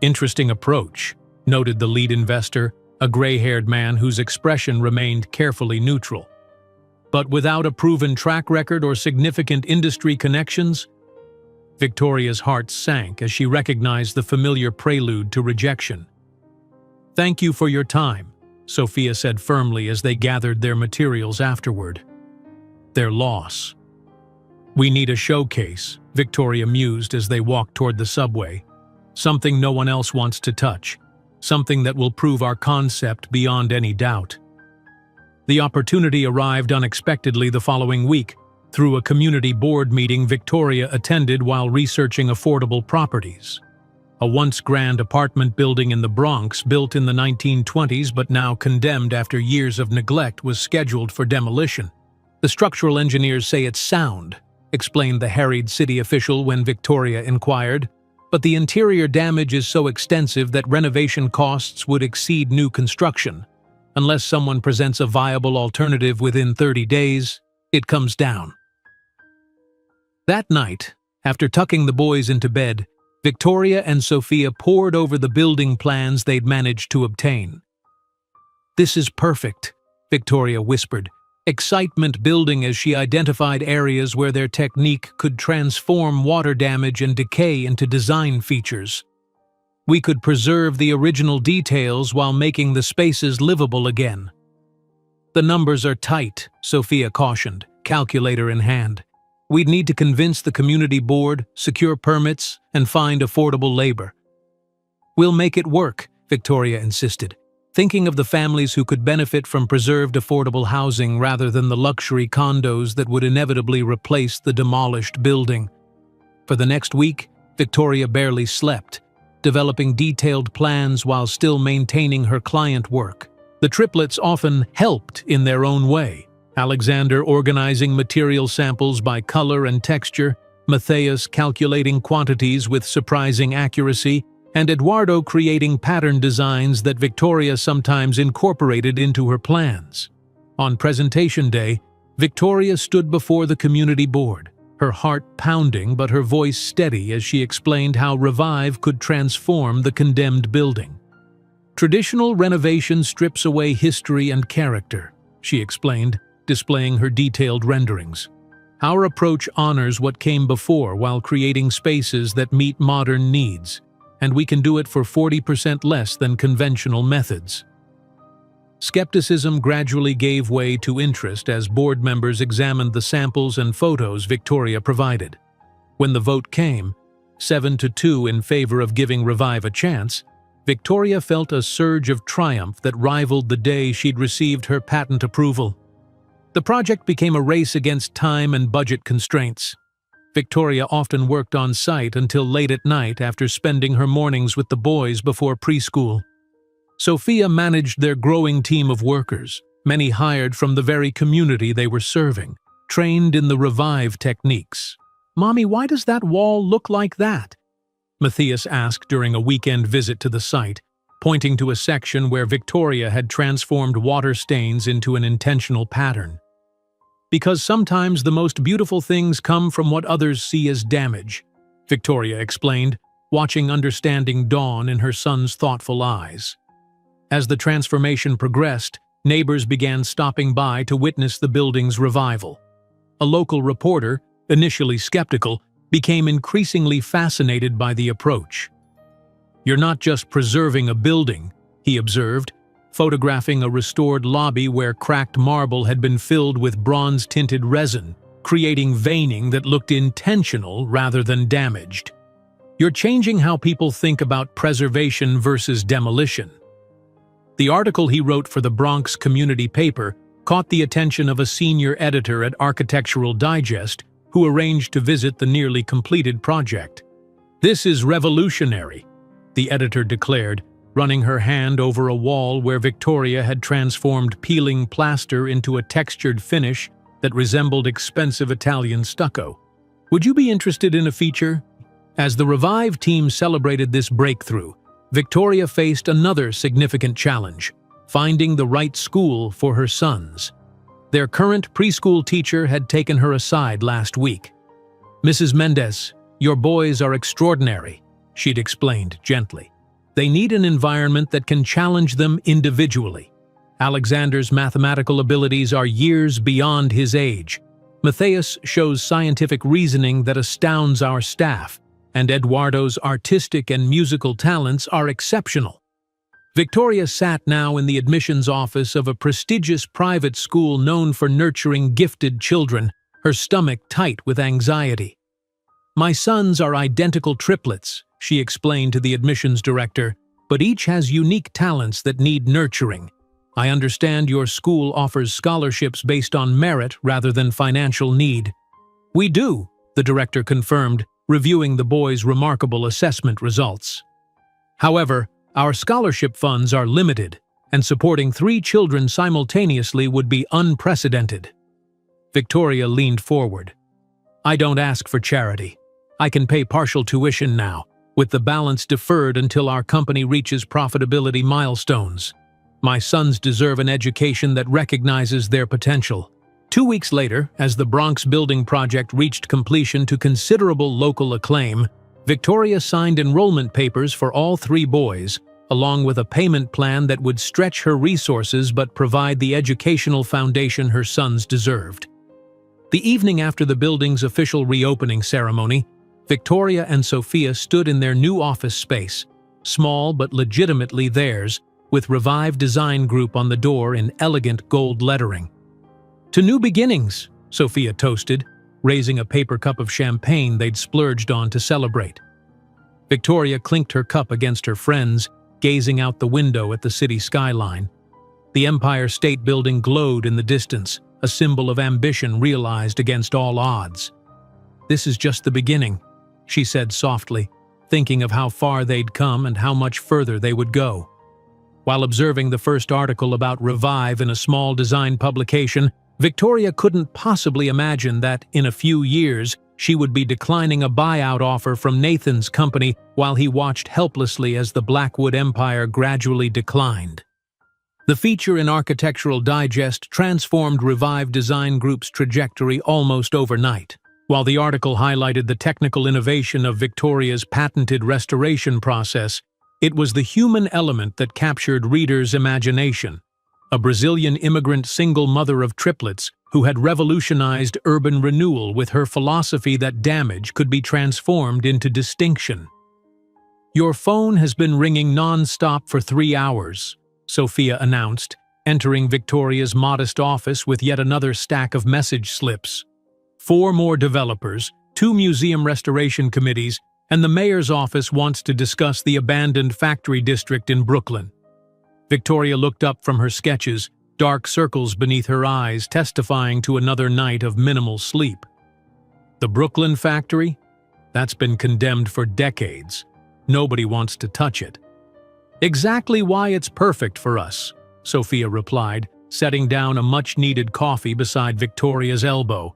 "Interesting approach," noted the lead investor, a gray-haired man whose expression remained carefully neutral. "But without a proven track record or significant industry connections?" Victoria's heart sank as she recognized the familiar prelude to rejection. "Thank you for your time," Sophia said firmly as they gathered their materials afterward. "Their loss." "We need a showcase," Victoria mused as they walked toward the subway. "Something no one else wants to touch. Something that will prove our concept beyond any doubt." The opportunity arrived unexpectedly the following week, through a community board meeting Victoria attended while researching affordable properties. A once grand apartment building in the Bronx, built in the 1920s but now condemned after years of neglect, was scheduled for demolition. "The structural engineers say it's sound," explained the harried city official when Victoria inquired, "but the interior damage is so extensive that renovation costs would exceed new construction. Unless someone presents a viable alternative within 30 days, it comes down." That night, after tucking the boys into bed, Victoria and Sophia pored over the building plans they'd managed to obtain. "This is perfect," Victoria whispered, excitement building as she identified areas where their technique could transform water damage and decay into design features. "We could preserve the original details while making the spaces livable again." "The numbers are tight," Sophia cautioned, calculator in hand. "We'd need to convince the community board, secure permits, and find affordable labor." "We'll make it work," Victoria insisted, thinking of the families who could benefit from preserved affordable housing rather than the luxury condos that would inevitably replace the demolished building. For the next week, Victoria barely slept, developing detailed plans while still maintaining her client work. The triplets often helped in their own way, Alexander organizing material samples by color and texture, Matthias calculating quantities with surprising accuracy, and Eduardo creating pattern designs that Victoria sometimes incorporated into her plans. On presentation day, Victoria stood before the community board, her heart pounding but her voice steady as she explained how Revive could transform the condemned building. "Traditional renovation strips away history and character," she explained, displaying her detailed renderings. "Our approach honors what came before while creating spaces that meet modern needs, and we can do it for 40% less than conventional methods." Skepticism gradually gave way to interest as board members examined the samples and photos Victoria provided. When the vote came, 7-2 in favor of giving Revive a chance, Victoria felt a surge of triumph that rivaled the day she'd received her patent approval. The project became a race against time and budget constraints. Victoria often worked on site until late at night after spending her mornings with the boys before preschool. Sophia managed their growing team of workers, many hired from the very community they were serving, trained in the Revive techniques. "Mommy, why does that wall look like that?" Matthias asked during a weekend visit to the site, pointing to a section where Victoria had transformed water stains into an intentional pattern. "Because sometimes the most beautiful things come from what others see as damage," Victoria explained, watching understanding dawn in her son's thoughtful eyes. As the transformation progressed, neighbors began stopping by to witness the building's revival. A local reporter, initially skeptical, became increasingly fascinated by the approach. "You're not just preserving a building," he observed, photographing a restored lobby where cracked marble had been filled with bronze-tinted resin, creating veining that looked intentional rather than damaged. "You're changing how people think about preservation versus demolition." The article he wrote for the Bronx community paper caught the attention of a senior editor at Architectural Digest who arranged to visit the nearly completed project. "This is revolutionary," the editor declared, running her hand over a wall where Victoria had transformed peeling plaster into a textured finish that resembled expensive Italian stucco. "Would you be interested in a feature?" As the Revive team celebrated this breakthrough, Victoria faced another significant challenge: finding the right school for her sons. Their current preschool teacher had taken her aside last week. "Mrs. Mendez, your boys are extraordinary," she'd explained gently. "They need an environment that can challenge them individually. Alexander's mathematical abilities are years beyond his age. Matthias shows scientific reasoning that astounds our staff, and Eduardo's artistic and musical talents are exceptional." Victoria sat now in the admissions office of a prestigious private school known for nurturing gifted children, her stomach tight with anxiety. "My sons are identical triplets," she explained to the admissions director, "but each has unique talents that need nurturing. I understand your school offers scholarships based on merit rather than financial need." "We do," the director confirmed, reviewing the boys' remarkable assessment results. "However, our scholarship funds are limited, and supporting 3 children simultaneously would be unprecedented." Victoria leaned forward. "I don't ask for charity. I can pay partial tuition now, with the balance deferred until our company reaches profitability milestones. My sons deserve an education that recognizes their potential." 2 weeks later, as the Bronx building project reached completion to considerable local acclaim, Victoria signed enrollment papers for all 3 boys, along with a payment plan that would stretch her resources but provide the educational foundation her sons deserved. The evening after the building's official reopening ceremony, Victoria and Sophia stood in their new office space, small but legitimately theirs, with Revive Design Group on the door in elegant gold lettering. "To new beginnings," Sophia toasted, raising a paper cup of champagne they'd splurged on to celebrate. Victoria clinked her cup against her friend's, gazing out the window at the city skyline. The Empire State Building glowed in the distance, a symbol of ambition realized against all odds. "This is just the beginning," she said softly, thinking of how far they'd come and how much further they would go. While observing the first article about Revive in a small design publication, Victoria couldn't possibly imagine that, in a few years, she would be declining a buyout offer from Nathan's company while he watched helplessly as the Blackwood empire gradually declined. The feature in Architectural Digest transformed Revive Design Group's trajectory almost overnight. While the article highlighted the technical innovation of Victoria's patented restoration process, it was the human element that captured readers' imagination. A Brazilian immigrant single mother of triplets who had revolutionized urban renewal with her philosophy that damage could be transformed into distinction. "Your phone has been ringing non-stop for 3 hours," Sophia announced, entering Victoria's modest office with yet another stack of message slips. 4 more developers, 2 museum restoration committees, and the mayor's office wants to discuss the abandoned factory district in Brooklyn. Victoria looked up from her sketches, dark circles beneath her eyes testifying to another night of minimal sleep. "The Brooklyn factory? That's been condemned for decades. Nobody wants to touch it." "Exactly why it's perfect for us," Sophia replied, setting down a much-needed coffee beside Victoria's elbow.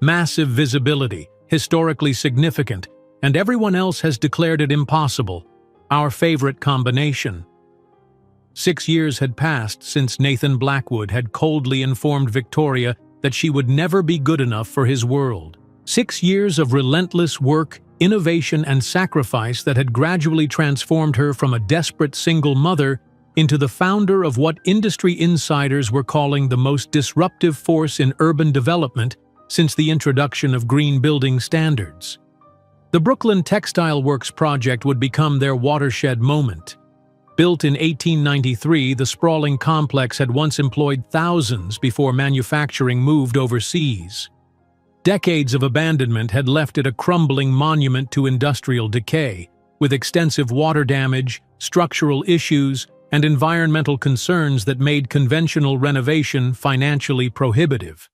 "Massive visibility, historically significant, and everyone else has declared it impossible. Our favorite combination." 6 years had passed since Nathan Blackwood had coldly informed Victoria that she would never be good enough for his world. 6 years of relentless work, innovation and sacrifice that had gradually transformed her from a desperate single mother into the founder of what industry insiders were calling the most disruptive force in urban development since the introduction of green building standards. The Brooklyn Textile Works project would become their watershed moment. Built in 1893, the sprawling complex had once employed thousands before manufacturing moved overseas. Decades of abandonment had left it a crumbling monument to industrial decay, with extensive water damage, structural issues, and environmental concerns that made conventional renovation financially prohibitive.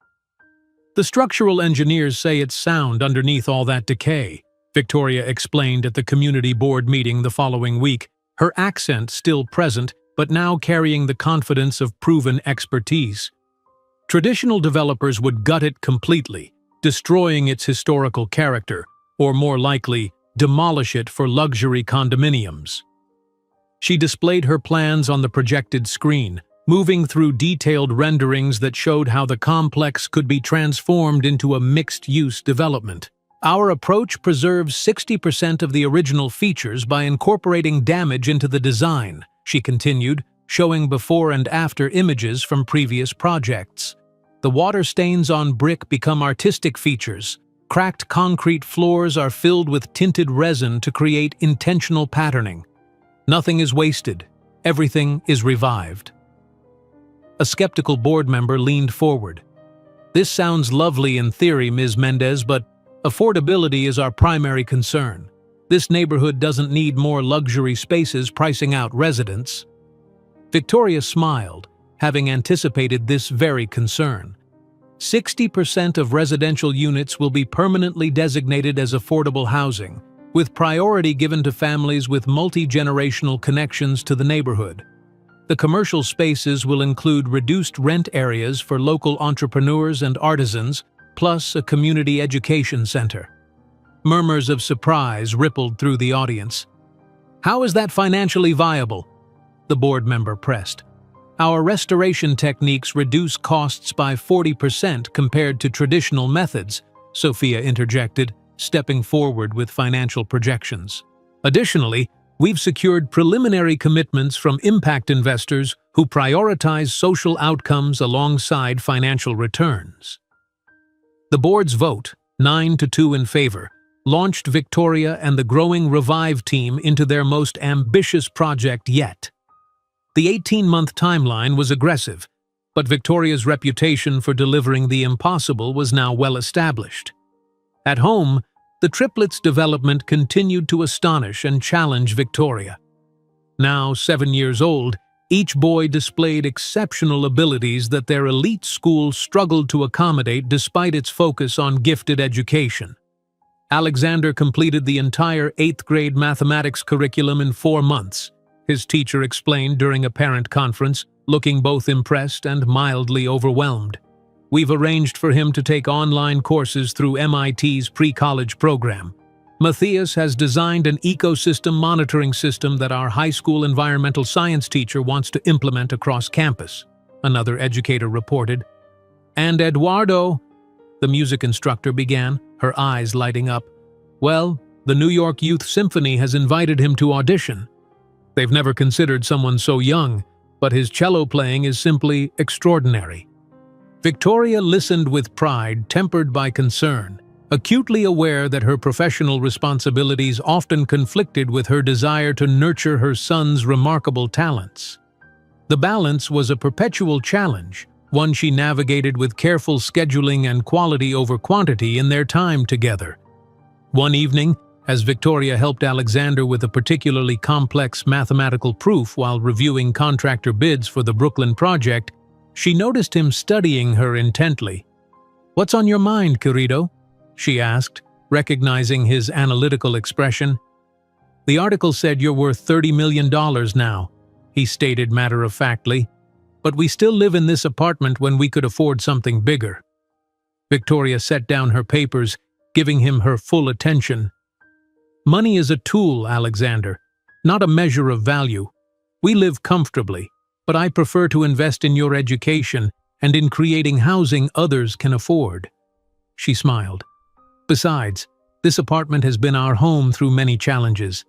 The structural engineers say it's sound underneath all that decay, Victoria explained at the community board meeting the following week, her accent still present, but now carrying the confidence of proven expertise. Traditional developers would gut it completely, destroying its historical character, or more likely, demolish it for luxury condominiums. She displayed her plans on the projected screen, moving through detailed renderings that showed how the complex could be transformed into a mixed-use development. Our approach preserves 60% of the original features by incorporating damage into the design, she continued, showing before and after images from previous projects. The water stains on brick become artistic features. Cracked concrete floors are filled with tinted resin to create intentional patterning. Nothing is wasted. Everything is revived. A skeptical board member leaned forward. This sounds lovely in theory, Ms. Mendez, but affordability is our primary concern. This neighborhood doesn't need more luxury spaces pricing out residents. Victoria smiled, having anticipated this very concern. 60% of residential units will be permanently designated as affordable housing, with priority given to families with multi-generational connections to the neighborhood. The commercial spaces will include reduced rent areas for local entrepreneurs and artisans, plus a community education center. Murmurs of surprise rippled through the audience. How is that financially viable? The board member pressed. Our restoration techniques reduce costs by 40% compared to traditional methods, Sophia interjected, stepping forward with financial projections. Additionally, we've secured preliminary commitments from impact investors who prioritize social outcomes alongside financial returns. The board's vote, 9-2 in favor, launched Victoria and the growing Revive team into their most ambitious project yet. The 18-month timeline was aggressive, but Victoria's reputation for delivering the impossible was now well established. At home, the triplets' development continued to astonish and challenge Victoria. Now 7 years old, each boy displayed exceptional abilities that their elite school struggled to accommodate despite its focus on gifted education. Alexander completed the entire 8th grade mathematics curriculum in 4 months, his teacher explained during a parent conference, looking both impressed and mildly overwhelmed. We've arranged for him to take online courses through MIT's pre-college program. Matthias has designed an ecosystem monitoring system that our high school environmental science teacher wants to implement across campus, another educator reported. And Eduardo, the music instructor began, her eyes lighting up. Well, the New York Youth Symphony has invited him to audition. They've never considered someone so young, but his cello playing is simply extraordinary. Victoria listened with pride tempered by concern, acutely aware that her professional responsibilities often conflicted with her desire to nurture her son's remarkable talents. The balance was a perpetual challenge, one she navigated with careful scheduling and quality over quantity in their time together. One evening, as Victoria helped Alexander with a particularly complex mathematical proof while reviewing contractor bids for the Brooklyn project, she noticed him studying her intently. "What's on your mind, querido?" she asked, recognizing his analytical expression. "The article said you're worth $30 million now," he stated matter-of-factly, "but we still live in this apartment when we could afford something bigger." Victoria set down her papers, giving him her full attention. "Money is a tool, Alexander, not a measure of value. We live comfortably, but I prefer to invest in your education and in creating housing others can afford." She smiled. "Besides, This apartment has been our home through many challenges.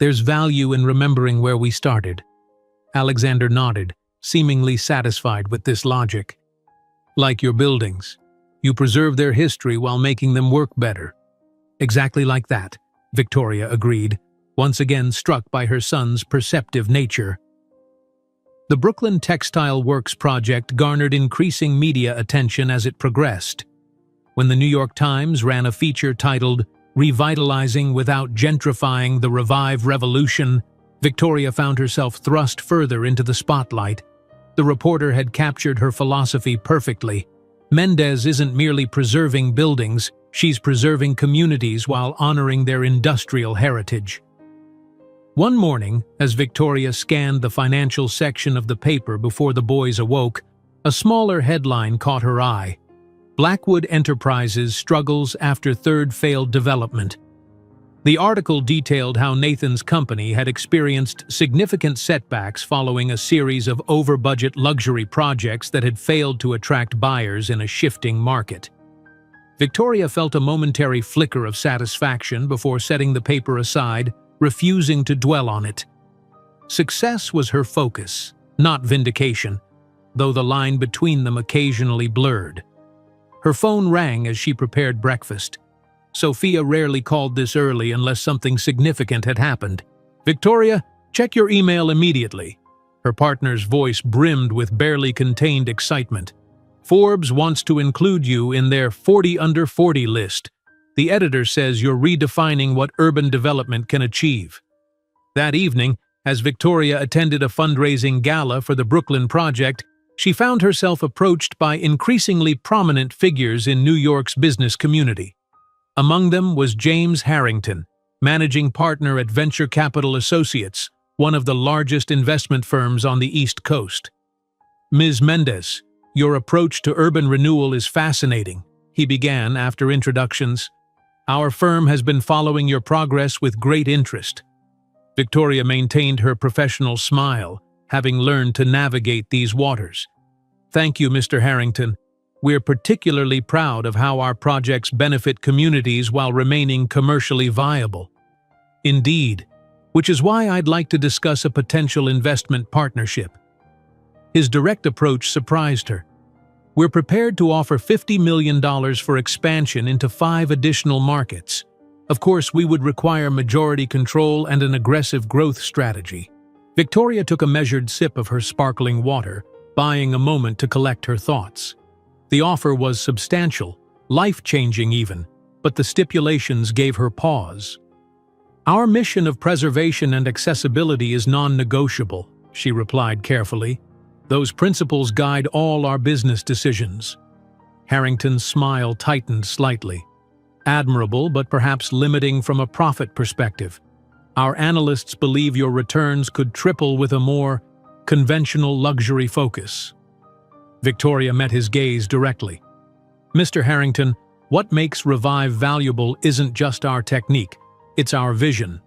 There's value in remembering where we started." Alexander nodded, seemingly satisfied with this logic. "Like your buildings. You preserve their history while making them work better." "Exactly like that," Victoria agreed, once again struck by her son's perceptive nature. The Brooklyn Textile Works project garnered increasing media attention as it progressed. When the New York Times ran a feature titled "Revitalizing Without Gentrifying the Revive Revolution," Victoria found herself thrust further into the spotlight. The reporter had captured her philosophy perfectly. Mendez isn't merely preserving buildings, she's preserving communities while honoring their industrial heritage. One morning, as Victoria scanned the financial section of the paper before the boys awoke, a smaller headline caught her eye. "Blackwood Enterprises Struggles After Third Failed Development." The article detailed how Nathan's company had experienced significant setbacks following a series of over-budget luxury projects that had failed to attract buyers in a shifting market. Victoria felt a momentary flicker of satisfaction before setting the paper aside, refusing to dwell on it. Success was her focus, not vindication, though the line between them occasionally blurred. Her phone rang as she prepared breakfast. Sophia rarely called this early unless something significant had happened. "Victoria, check your email immediately." Her partner's voice brimmed with barely contained excitement. "Forbes wants to include you in their 40 under 40 list. The editor says you're redefining what urban development can achieve." That evening, as Victoria attended a fundraising gala for the Brooklyn project, she found herself approached by increasingly prominent figures in New York's business community. Among them was James Harrington, managing partner at Venture Capital Associates, one of the largest investment firms on the East Coast. "Ms. Mendez, your approach to urban renewal is fascinating," he began after introductions. "Our firm has been following your progress with great interest." Victoria maintained her professional smile, having learned to navigate these waters. "Thank you, Mr. Harrington. We're particularly proud of how our projects benefit communities while remaining commercially viable." "Indeed, which is why I'd like to discuss a potential investment partnership." His direct approach surprised her. "We're prepared to offer $50 million for expansion into 5 additional markets. Of course, we would require majority control and an aggressive growth strategy." Victoria took a measured sip of her sparkling water, buying a moment to collect her thoughts. The offer was substantial, life-changing even, but the stipulations gave her pause. "Our mission of preservation and accessibility is non-negotiable," she replied carefully. "Those principles guide all our business decisions." Harrington's smile tightened slightly. "Admirable, but perhaps limiting from a profit perspective. Our analysts believe your returns could triple with a more conventional luxury focus." Victoria met his gaze directly. "Mr. Harrington, what makes Revive valuable isn't just our technique, it's our vision.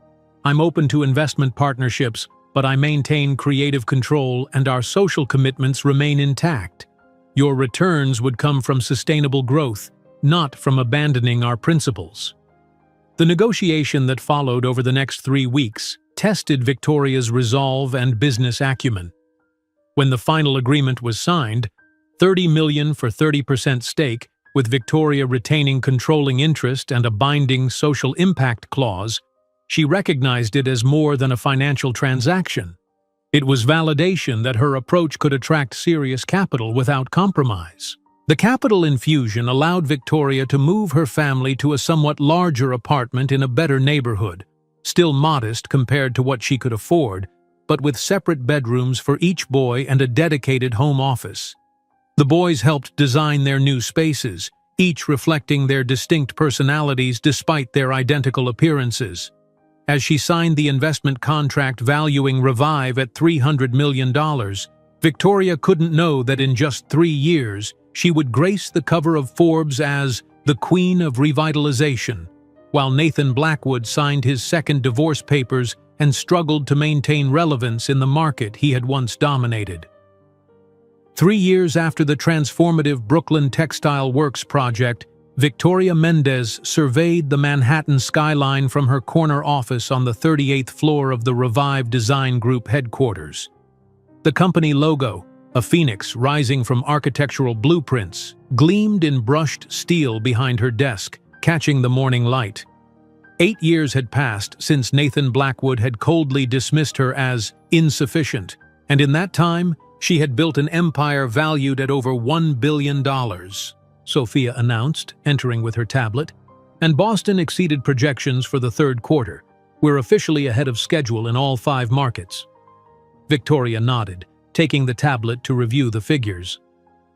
I'm open to investment partnerships, but I maintain creative control and our social commitments remain intact. Your returns would come from sustainable growth, not from abandoning our principles." The negotiation that followed over the next 3 weeks tested Victoria's resolve and business acumen. When the final agreement was signed, $30 million for 30% stake, with Victoria retaining controlling interest and a binding social impact clause, she recognized it as more than a financial transaction. It was validation that her approach could attract serious capital without compromise. The capital infusion allowed Victoria to move her family to a somewhat larger apartment in a better neighborhood, still modest compared to what she could afford, but with separate bedrooms for each boy and a dedicated home office. The boys helped design their new spaces, each reflecting their distinct personalities despite their identical appearances. As she signed the investment contract valuing Revive at $300 million, Victoria couldn't know that in just 3 years, she would grace the cover of Forbes as the Queen of Revitalization, while Nathan Blackwood signed his second divorce papers and struggled to maintain relevance in the market he had once dominated. 3 years after the transformative Brooklyn Textile Works project, Victoria Mendez surveyed the Manhattan skyline from her corner office on the 38th floor of the Revive Design Group headquarters. The company logo, a phoenix rising from architectural blueprints, gleamed in brushed steel behind her desk, catching the morning light. 8 years had passed since Nathan Blackwood had coldly dismissed her as insufficient, and in that time, she had built an empire valued at over $1 billion. Sophia announced, entering with her tablet, and Boston exceeded projections for the third quarter. We're officially ahead of schedule in all 5 markets. Victoria nodded, taking the tablet to review the figures.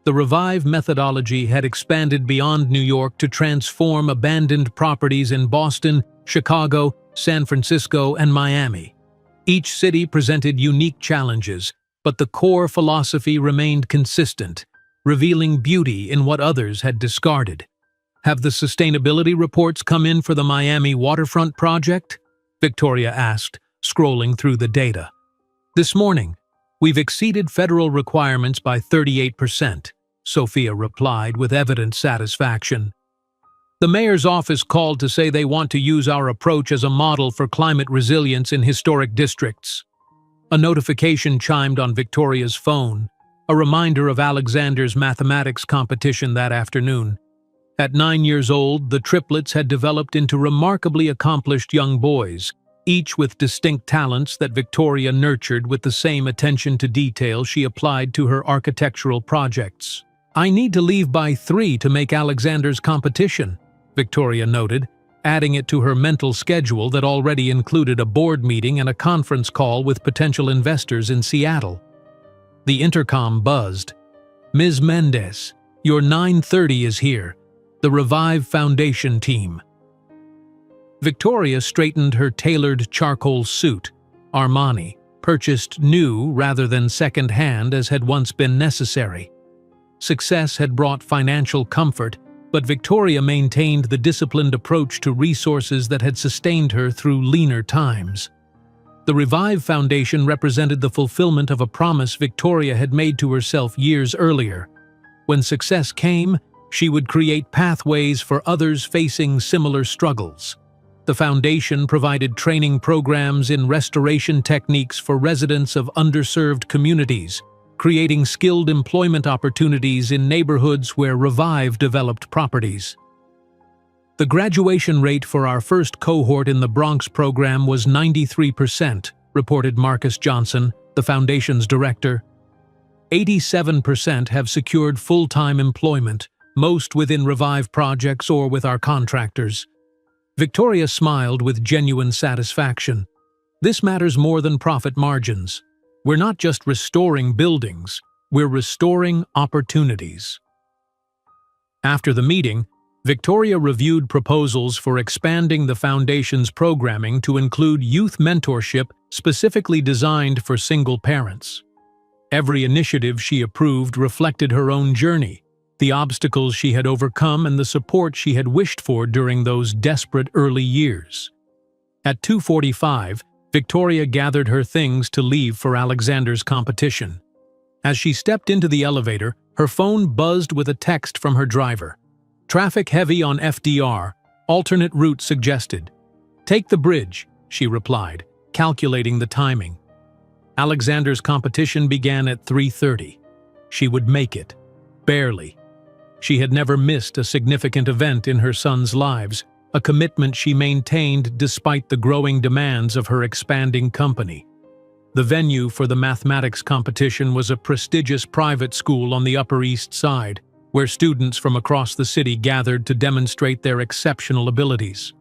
The Revive methodology had expanded beyond New York to transform abandoned properties in Boston, Chicago, San Francisco, and Miami. Each city presented unique challenges, but the core philosophy remained consistent, revealing beauty in what others had discarded. Have the sustainability reports come in for the Miami waterfront project? Victoria asked, scrolling through the data. This morning, we've exceeded federal requirements by 38%, Sophia replied with evident satisfaction. The mayor's office called to say they want to use our approach as a model for climate resilience in historic districts. A notification chimed on Victoria's phone, a reminder of Alexander's mathematics competition that afternoon. At 9 years old, the triplets had developed into remarkably accomplished young boys, each with distinct talents that Victoria nurtured with the same attention to detail she applied to her architectural projects. I need to leave by 3 to make Alexander's competition, Victoria noted, adding it to her mental schedule that already included a board meeting and a conference call with potential investors in Seattle. The intercom buzzed. Ms. Mendez, your 9:30 is here. The Revive Foundation team. Victoria straightened her tailored charcoal suit, Armani, purchased new rather than second-hand as had once been necessary. Success had brought financial comfort, but Victoria maintained the disciplined approach to resources that had sustained her through leaner times. The Revive Foundation represented the fulfillment of a promise Victoria had made to herself years earlier. When success came, she would create pathways for others facing similar struggles. The foundation provided training programs in restoration techniques for residents of underserved communities, creating skilled employment opportunities in neighborhoods where Revive developed properties. The graduation rate for our first cohort in the Bronx program was 93%, reported Marcus Johnson, the foundation's director. 87% have secured full-time employment, most within Revive projects or with our contractors. Victoria smiled with genuine satisfaction. This matters more than profit margins. We're not just restoring buildings, we're restoring opportunities. After the meeting, Victoria reviewed proposals for expanding the foundation's programming to include youth mentorship specifically designed for single parents. Every initiative she approved reflected her own journey, the obstacles she had overcome and the support she had wished for during those desperate early years. At 2:45, Victoria gathered her things to leave for Alexander's competition. As she stepped into the elevator, her phone buzzed with a text from her driver. Traffic heavy on FDR, alternate route suggested. Take the bridge, she replied, calculating the timing. Alexander's competition began at 3:30. She would make it. Barely. She had never missed a significant event in her son's lives, a commitment she maintained despite the growing demands of her expanding company. The venue for the mathematics competition was a prestigious private school on the Upper East Side, where students from across the city gathered to demonstrate their exceptional abilities.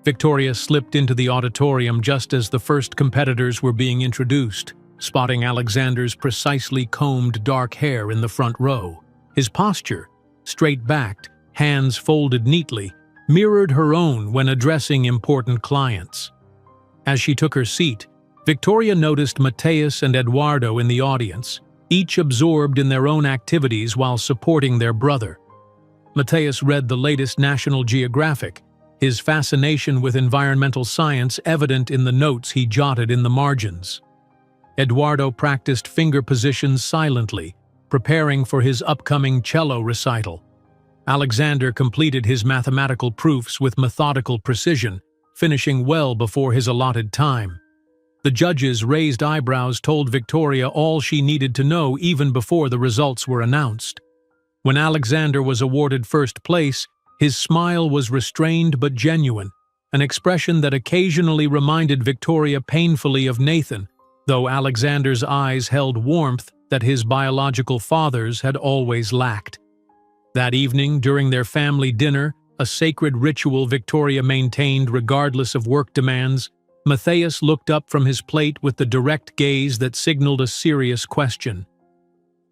Victoria slipped into the auditorium just as the first competitors were being introduced, spotting Alexander's precisely combed dark hair in the front row. His posture, straight-backed, hands folded neatly, mirrored her own when addressing important clients. As she took her seat, Victoria noticed Mateus and Eduardo in the audience, each absorbed in their own activities while supporting their brother. Mateus read the latest National Geographic, his fascination with environmental science evident in the notes he jotted in the margins. Eduardo practiced finger positions silently, preparing for his upcoming cello recital. Alexander completed his mathematical proofs with methodical precision, finishing well before his allotted time. The judge's raised eyebrows told Victoria all she needed to know even before the results were announced. When Alexander was awarded first place, his smile was restrained but genuine, an expression that occasionally reminded Victoria painfully of Nathan, though Alexander's eyes held warmth that his biological fathers had always lacked. That evening, during their family dinner, a sacred ritual Victoria maintained regardless of work demands, Matthias looked up from his plate with the direct gaze that signaled a serious question.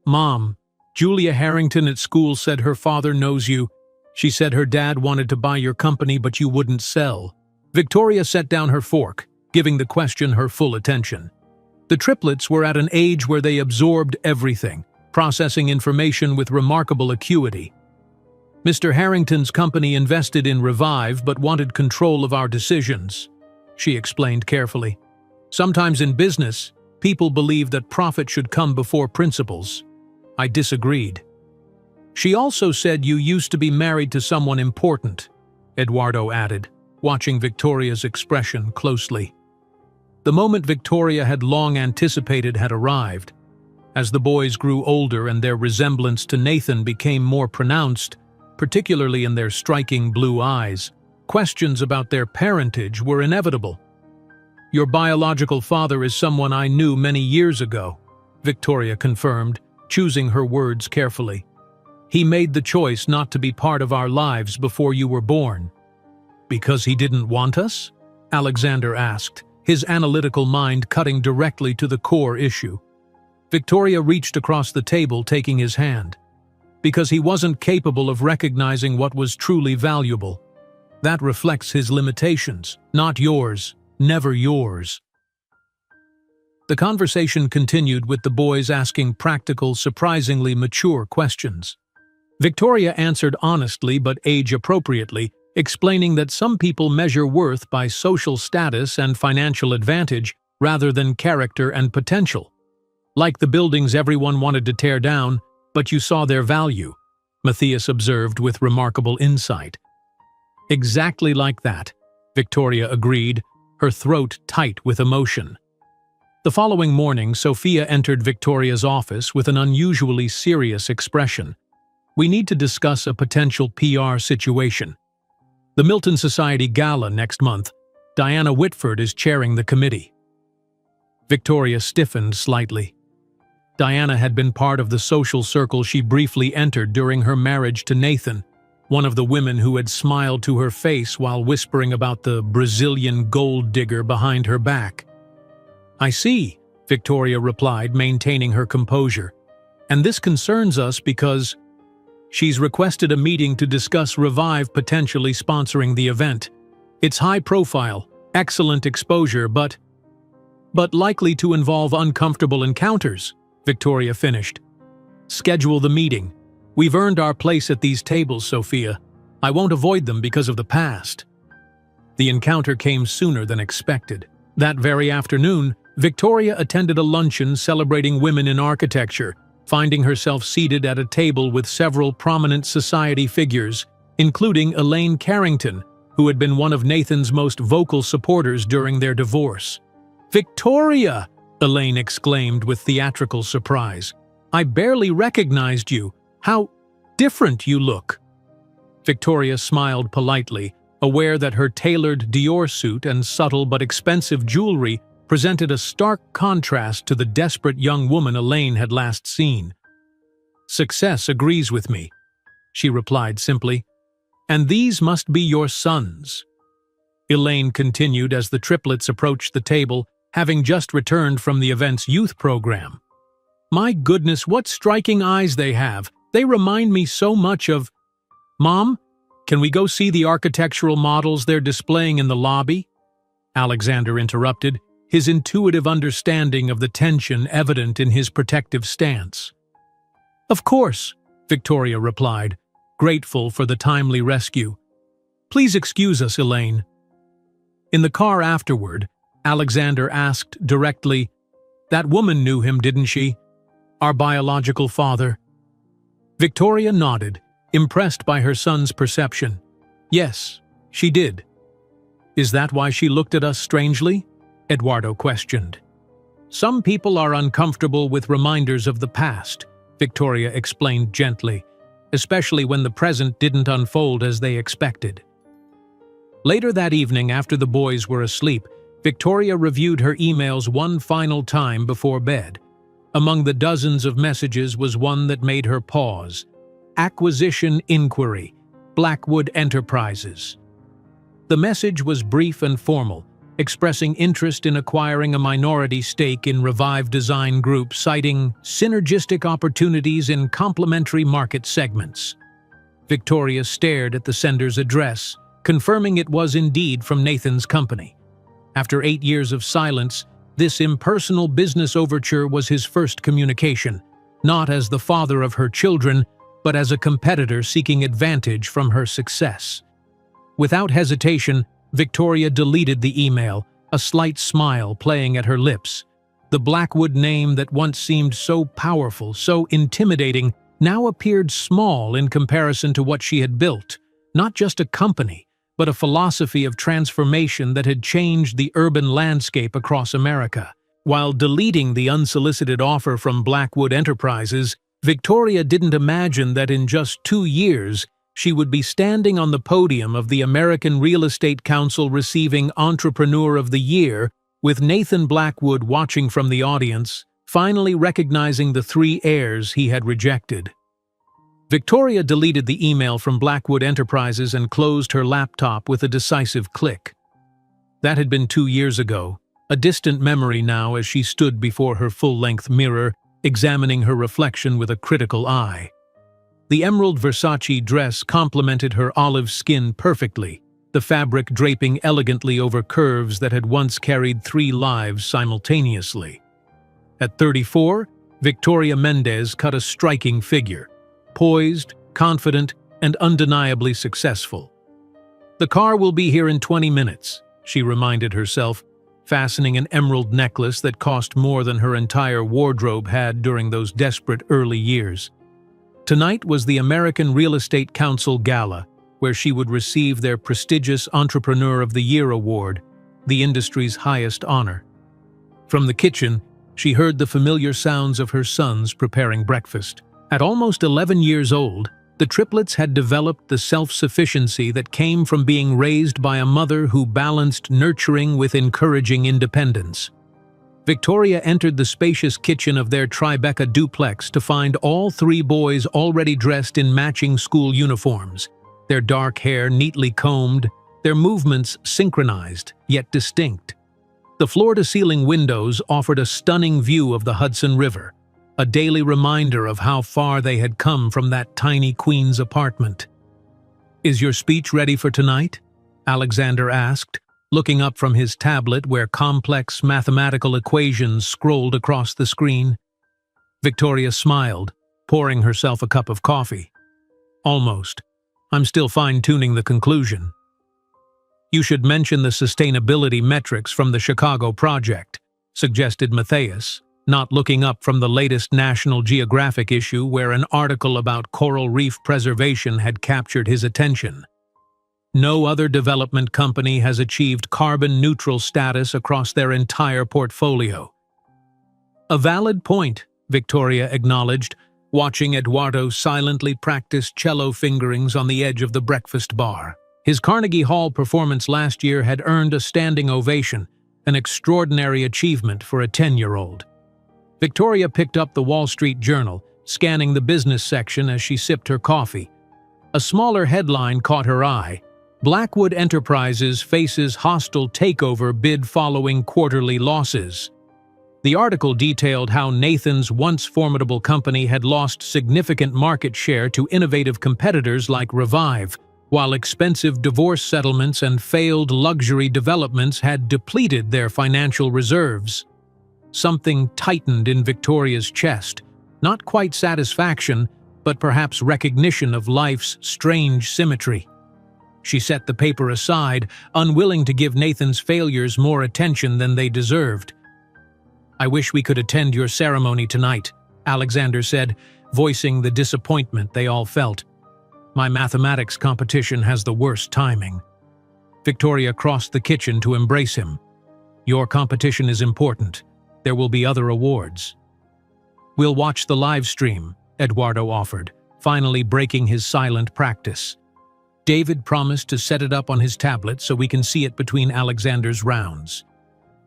"Mom, Julia Harrington at school said her father knows you. She said her dad wanted to buy your company but you wouldn't sell." Victoria set down her fork, giving the question her full attention. The triplets were at an age where they absorbed everything, processing information with remarkable acuity. "Mr. Harrington's company invested in Revive but wanted control of our decisions," she explained carefully. "Sometimes in business, people believe that profit should come before principles. I disagreed." "She also said you used to be married to someone important," Eduardo added, watching Victoria's expression closely. The moment Victoria had long anticipated had arrived. As the boys grew older and their resemblance to Nathan became more pronounced, particularly in their striking blue eyes, questions about their parentage were inevitable. "Your biological father is someone I knew many years ago," Victoria confirmed, choosing her words carefully. "He made the choice not to be part of our lives before you were born." "Because he didn't want us?" Alexander asked, his analytical mind cutting directly to the core issue. Victoria reached across the table, taking his hand. "Because he wasn't capable of recognizing what was truly valuable. That reflects his limitations, not yours, never yours." The conversation continued with the boys asking practical, surprisingly mature questions. Victoria answered honestly but age-appropriately, explaining that some people measure worth by social status and financial advantage rather than character and potential. "Like the buildings everyone wanted to tear down, but you saw their value," Matthias observed with remarkable insight. "Exactly like that," Victoria agreed, her throat tight with emotion. The following morning, Sophia entered Victoria's office with an unusually serious expression. "We need to discuss a potential PR situation. The Milton Society Gala next month. Diana Whitford is chairing the committee." Victoria stiffened slightly. Diana had been part of the social circle she briefly entered during her marriage to Nathan, one of the women who had smiled to her face while whispering about the Brazilian gold digger behind her back. "I see," Victoria replied, maintaining her composure. "And this concerns us because she's requested a meeting to discuss Revive potentially sponsoring the event. It's high profile, excellent exposure, but likely to involve uncomfortable encounters," Victoria finished. "Schedule the meeting. We've earned our place at these tables, Sophia. I won't avoid them because of the past." The encounter came sooner than expected. That very afternoon, Victoria attended a luncheon celebrating women in architecture, finding herself seated at a table with several prominent society figures, including Elaine Carrington, who had been one of Nathan's most vocal supporters during their divorce. "Victoria!" Elaine exclaimed with theatrical surprise. "I barely recognized you. How different you look." Victoria smiled politely, aware that her tailored Dior suit and subtle but expensive jewelry presented a stark contrast to the desperate young woman Elaine had last seen. "Success agrees with me," she replied simply. "And these must be your sons." Elaine continued as the triplets approached the table, having just returned from the event's youth program. "My goodness, what striking eyes they have. They remind me so much of—" "Mom, can we go see the architectural models they're displaying in the lobby?" Alexander interrupted, his intuitive understanding of the tension evident in his protective stance. "Of course," Victoria replied, grateful for the timely rescue. "Please excuse us, Elaine." In the car afterward, Alexander asked directly, "That woman knew him, didn't she? Our biological father?" Victoria nodded, impressed by her son's perception. "Yes, she did." "Is that why she looked at us strangely?" Eduardo questioned. "Some people are uncomfortable with reminders of the past," Victoria explained gently, especially when the present didn't unfold as they expected. Later that evening, after the boys were asleep, Victoria reviewed her emails one final time before bed. Among the dozens of messages was one that made her pause. "Acquisition inquiry, Blackwood Enterprises." The message was brief and formal, expressing interest in acquiring a minority stake in Revive Design Group, citing synergistic opportunities in complementary market segments. Victoria stared at the sender's address, confirming it was indeed from Nathan's company. After 8 years of silence, this impersonal business overture was his first communication, not as the father of her children, but as a competitor seeking advantage from her success. Without hesitation, Victoria deleted the email, a slight smile playing at her lips. The Blackwood name that once seemed so powerful, so intimidating, now appeared small in comparison to what she had built. Not just a company, but a philosophy of transformation that had changed the urban landscape across America. While deleting the unsolicited offer from Blackwood Enterprises, Victoria didn't imagine that in just 2 years, she would be standing on the podium of the American Real Estate Council receiving Entrepreneur of the Year, with Nathan Blackwood watching from the audience, finally recognizing the 3 heirs he had rejected. Victoria deleted the email from Blackwood Enterprises and closed her laptop with a decisive click. That had been 2 years ago, a distant memory now as she stood before her full-length mirror, examining her reflection with a critical eye. The emerald Versace dress complemented her olive skin perfectly, the fabric draping elegantly over curves that had once carried 3 lives simultaneously. At 34, Victoria Mendez cut a striking figure, poised, confident, and undeniably successful. "The car will be here in 20 minutes, she reminded herself, fastening an emerald necklace that cost more than her entire wardrobe had during those desperate early years. Tonight was the American Real Estate Council Gala, where she would receive their prestigious Entrepreneur of the Year award, the industry's highest honor. From the kitchen, she heard the familiar sounds of her sons preparing breakfast. At almost 11 years old, the triplets had developed the self-sufficiency that came from being raised by a mother who balanced nurturing with encouraging independence. Victoria entered the spacious kitchen of their Tribeca duplex to find all 3 boys already dressed in matching school uniforms, their dark hair neatly combed, their movements synchronized, yet distinct. The floor-to-ceiling windows offered a stunning view of the Hudson River, a daily reminder of how far they had come from that tiny Queen's apartment. "Is your speech ready for tonight?" Alexander asked, looking up from his tablet where complex mathematical equations scrolled across the screen. Victoria smiled, pouring herself a cup of coffee. "Almost. I'm still fine-tuning the conclusion." "You should mention the sustainability metrics from the Chicago project," suggested Matthias, not looking up from the latest National Geographic issue where an article about coral reef preservation had captured his attention. No other development company has achieved carbon-neutral status across their entire portfolio. "A valid point," Victoria acknowledged, watching Eduardo silently practice cello fingerings on the edge of the breakfast bar. His Carnegie Hall performance last year had earned a standing ovation, an extraordinary achievement for a 10-year-old. Victoria picked up the Wall Street Journal, scanning the business section as she sipped her coffee. A smaller headline caught her eye: "Blackwood Enterprises faces hostile takeover bid following quarterly losses." The article detailed how Nathan's once formidable company had lost significant market share to innovative competitors like Revive, while expensive divorce settlements and failed luxury developments had depleted their financial reserves. Something tightened in Victoria's chest, not quite satisfaction, but perhaps recognition of life's strange symmetry. She set the paper aside, unwilling to give Nathan's failures more attention than they deserved. "I wish we could attend your ceremony tonight," Alexander said, voicing the disappointment they all felt. My mathematics competition has the worst timing. Victoria crossed the kitchen to embrace him. Your competition is important. There will be other awards. We'll watch the live stream, Eduardo offered, finally breaking his silent practice. David promised to set it up on his tablet so we can see it between Alexander's rounds.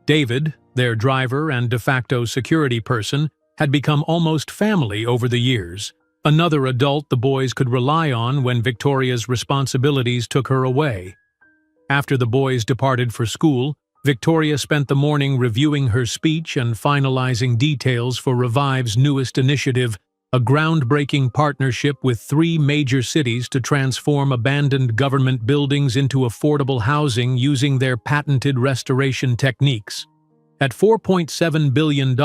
David, their driver and de facto security person, had become almost family over the years, another adult the boys could rely on when Victoria's responsibilities took her away. After the boys departed for school, Victoria spent the morning reviewing her speech and finalizing details for Revive's newest initiative, a groundbreaking partnership with 3 major cities to transform abandoned government buildings into affordable housing using their patented restoration techniques. At $4.7 billion,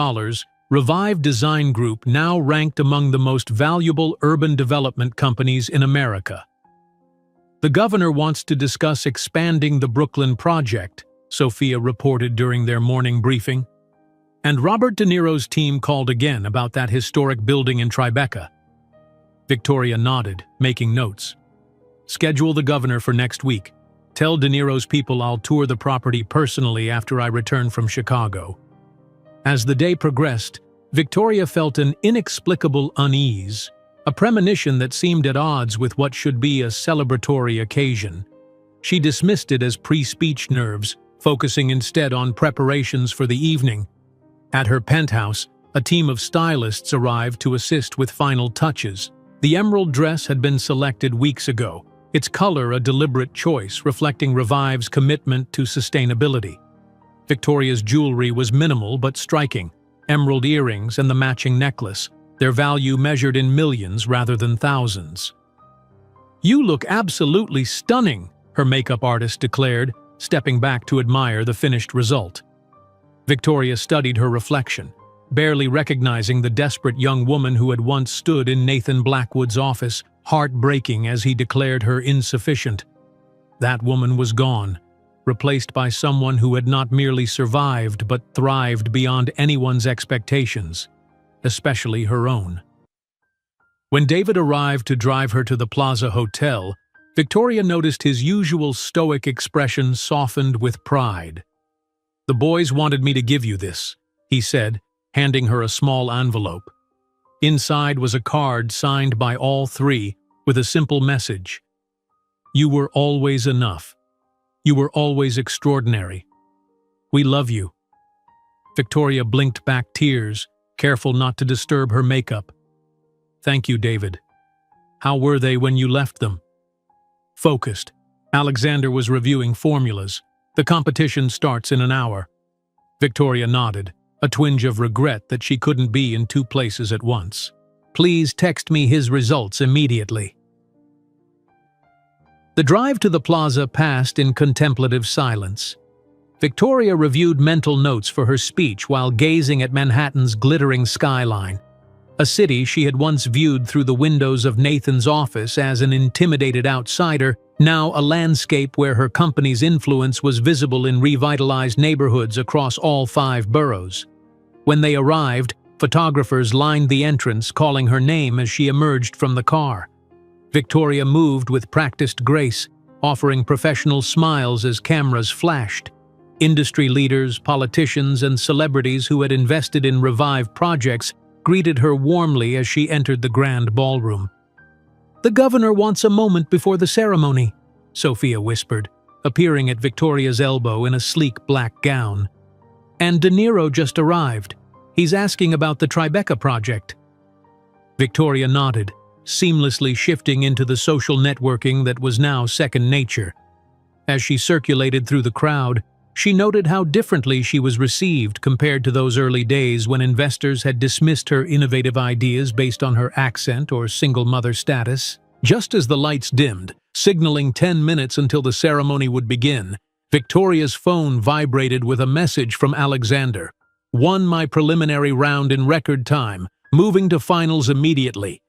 Revive Design Group now ranked among the most valuable urban development companies in America. The governor wants to discuss expanding the Brooklyn project, Sophia reported during their morning briefing. And Robert De Niro's team called again about that historic building in Tribeca. Victoria nodded, making notes. Schedule the governor for next week. Tell De Niro's people I'll tour the property personally after I return from Chicago. As the day progressed, Victoria felt an inexplicable unease, a premonition that seemed at odds with what should be a celebratory occasion. She dismissed it as pre-speech nerves, focusing instead on preparations for the evening. At her penthouse, a team of stylists arrived to assist with final touches. The emerald dress had been selected weeks ago, its color a deliberate choice reflecting Revive's commitment to sustainability. Victoria's jewelry was minimal but striking, emerald earrings and the matching necklace, their value measured in millions rather than thousands. "You look absolutely stunning," her makeup artist declared, stepping back to admire the finished result. Victoria studied her reflection, barely recognizing the desperate young woman who had once stood in Nathan Blackwood's office, heartbreaking as he declared her insufficient. That woman was gone, replaced by someone who had not merely survived but thrived beyond anyone's expectations, especially her own. When David arrived to drive her to the Plaza Hotel, Victoria noticed his usual stoic expression softened with pride. "The boys wanted me to give you this," he said, handing her a small envelope. Inside was a card signed by all 3 with a simple message. "You were always enough. You were always extraordinary. We love you." Victoria blinked back tears, careful not to disturb her makeup. "Thank you, David. How were they when you left them?" Focused, Alexander was reviewing formulas. "The competition starts in an hour." Victoria nodded, a twinge of regret that she couldn't be in 2 places at once. "Please text me his results immediately." The drive to the plaza passed in contemplative silence. Victoria reviewed mental notes for her speech while gazing at Manhattan's glittering skyline, a city she had once viewed through the windows of Nathan's office as an intimidated outsider, now a landscape where her company's influence was visible in revitalized neighborhoods across all 5 boroughs. When they arrived, photographers lined the entrance, calling her name as she emerged from the car. Victoria moved with practiced grace, offering professional smiles as cameras flashed. Industry leaders, politicians, and celebrities who had invested in Revive projects greeted her warmly as she entered the grand ballroom. "The governor wants a moment before the ceremony," Sophia whispered, appearing at Victoria's elbow in a sleek black gown. "And De Niro just arrived. He's asking about the Tribeca project." Victoria nodded, seamlessly shifting into the social networking that was now second nature. As she circulated through the crowd, she noted how differently she was received compared to those early days when investors had dismissed her innovative ideas based on her accent or single mother status. Just as the lights dimmed, signaling 10 minutes until the ceremony would begin, Victoria's phone vibrated with a message from Alexander. "Won my preliminary round in record time, moving to finals immediately."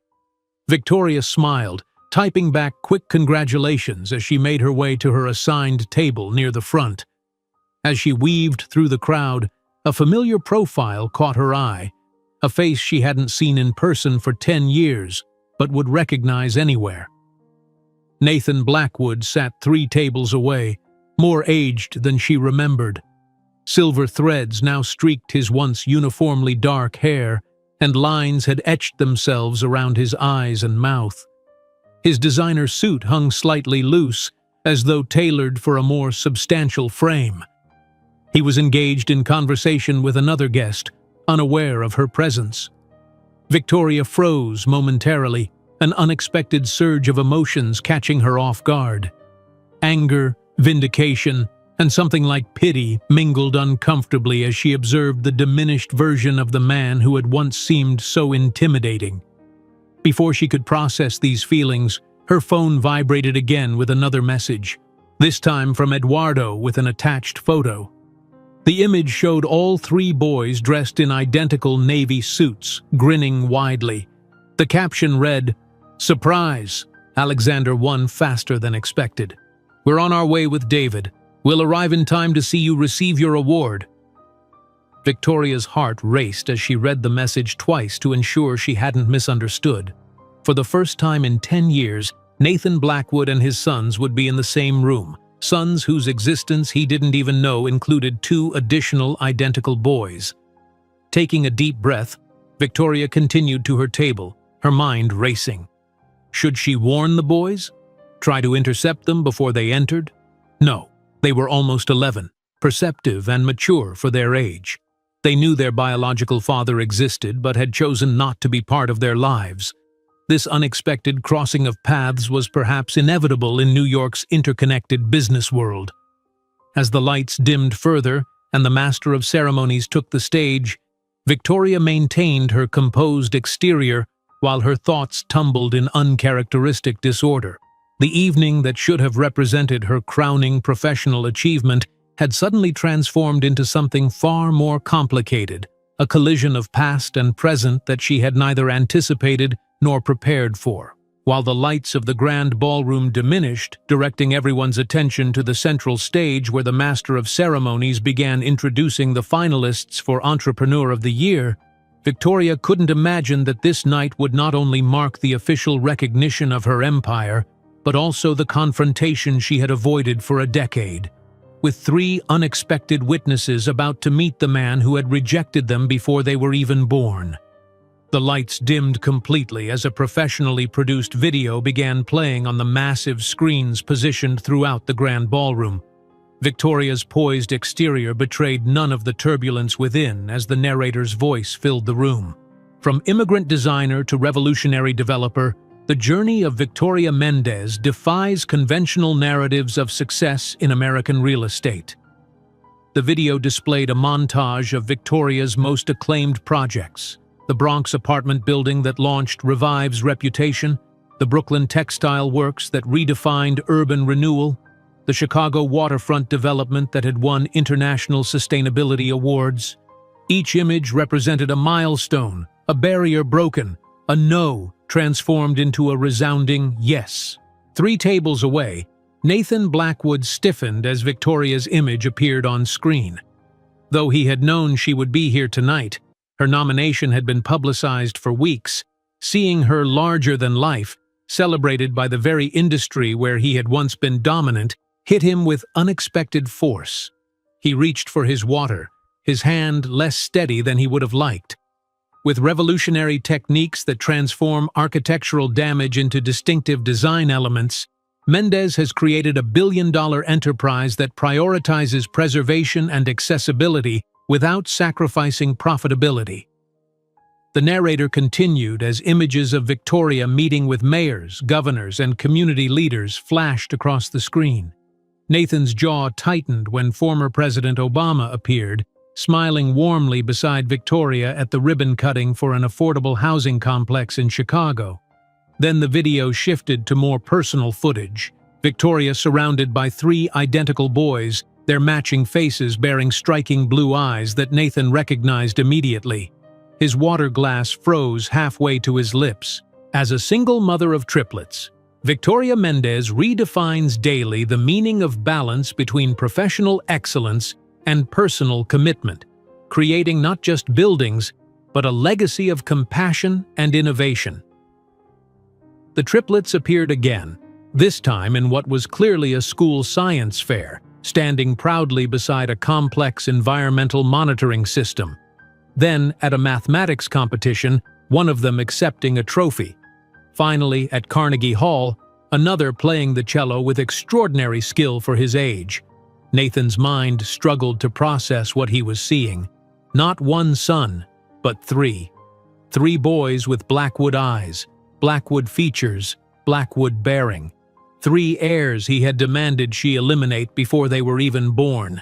Victoria smiled, typing back quick congratulations as she made her way to her assigned table near the front. As she weaved through the crowd, a familiar profile caught her eye, a face she hadn't seen in person for 10 years, but would recognize anywhere. Nathan Blackwood sat 3 tables away, more aged than she remembered. Silver threads now streaked his once uniformly dark hair, and lines had etched themselves around his eyes and mouth. His designer suit hung slightly loose, as though tailored for a more substantial frame. He was engaged in conversation with another guest, unaware of her presence. Victoria froze momentarily, an unexpected surge of emotions catching her off guard. Anger, vindication, and something like pity mingled uncomfortably as she observed the diminished version of the man who had once seemed so intimidating. Before she could process these feelings, her phone vibrated again with another message, this time from Eduardo with an attached photo. The image showed all 3 boys dressed in identical navy suits, grinning widely. The caption read, "Surprise! Alexander won faster than expected. We're on our way with David. We'll arrive in time to see you receive your award." Victoria's heart raced as she read the message twice to ensure she hadn't misunderstood. For the first time in 10 years, Nathan Blackwood and his sons would be in the same room, sons whose existence he didn't even know included 2 additional identical boys. Taking a deep breath, Victoria continued to her table, her mind racing. Should she warn the boys? Try to intercept them before they entered? No, they were almost 11, perceptive and mature for their age. They knew their biological father existed but had chosen not to be part of their lives. This unexpected crossing of paths was perhaps inevitable in New York's interconnected business world. As the lights dimmed further and the master of ceremonies took the stage, Victoria maintained her composed exterior while her thoughts tumbled in uncharacteristic disorder. The evening that should have represented her crowning professional achievement had suddenly transformed into something far more complicated, a collision of past and present that she had neither anticipated nor prepared for. While the lights of the grand ballroom diminished, directing everyone's attention to the central stage where the master of ceremonies began introducing the finalists for Entrepreneur of the Year, Victoria couldn't imagine that this night would not only mark the official recognition of her empire, but also the confrontation she had avoided for a decade, with 3 unexpected witnesses about to meet the man who had rejected them before they were even born. The lights dimmed completely as a professionally produced video began playing on the massive screens positioned throughout the grand ballroom. Victoria's poised exterior betrayed none of the turbulence within as the narrator's voice filled the room. From immigrant designer to revolutionary developer, the journey of Victoria Mendez defies conventional narratives of success in American real estate. The video displayed a montage of Victoria's most acclaimed projects: the Bronx apartment building that launched Revive's reputation, the Brooklyn textile works that redefined urban renewal, the Chicago waterfront development that had won international sustainability awards. Each image represented a milestone, a barrier broken, a no transformed into a resounding yes. 3 tables away, Nathan Blackwood stiffened as Victoria's image appeared on screen. Though he had known she would be here tonight, her nomination had been publicized for weeks. Seeing her larger than life, celebrated by the very industry where he had once been dominant, hit him with unexpected force. He reached for his water, his hand less steady than he would have liked. With revolutionary techniques that transform architectural damage into distinctive design elements, Mendez has created a billion-dollar enterprise that prioritizes preservation and accessibility without sacrificing profitability. The narrator continued as images of Victoria meeting with mayors, governors, and community leaders flashed across the screen. Nathan's jaw tightened when former President Obama appeared, smiling warmly beside Victoria at the ribbon cutting for an affordable housing complex in Chicago. Then the video shifted to more personal footage. Victoria surrounded by 3 identical boys, their matching faces bearing striking blue eyes that Nathan recognized immediately. His water glass froze halfway to his lips. As a single mother of triplets, Victoria Mendez redefines daily the meaning of balance between professional excellence and personal commitment, creating not just buildings, but a legacy of compassion and innovation. The triplets appeared again, this time in what was clearly a school science fair, standing proudly beside a complex environmental monitoring system. Then, at a mathematics competition, one of them accepting a trophy. Finally, at Carnegie Hall, another playing the cello with extraordinary skill for his age. Nathan's mind struggled to process what he was seeing. Not one son, but three. Three boys with Blackwood eyes, Blackwood features, Blackwood bearing. Three heirs he had demanded she eliminate before they were even born.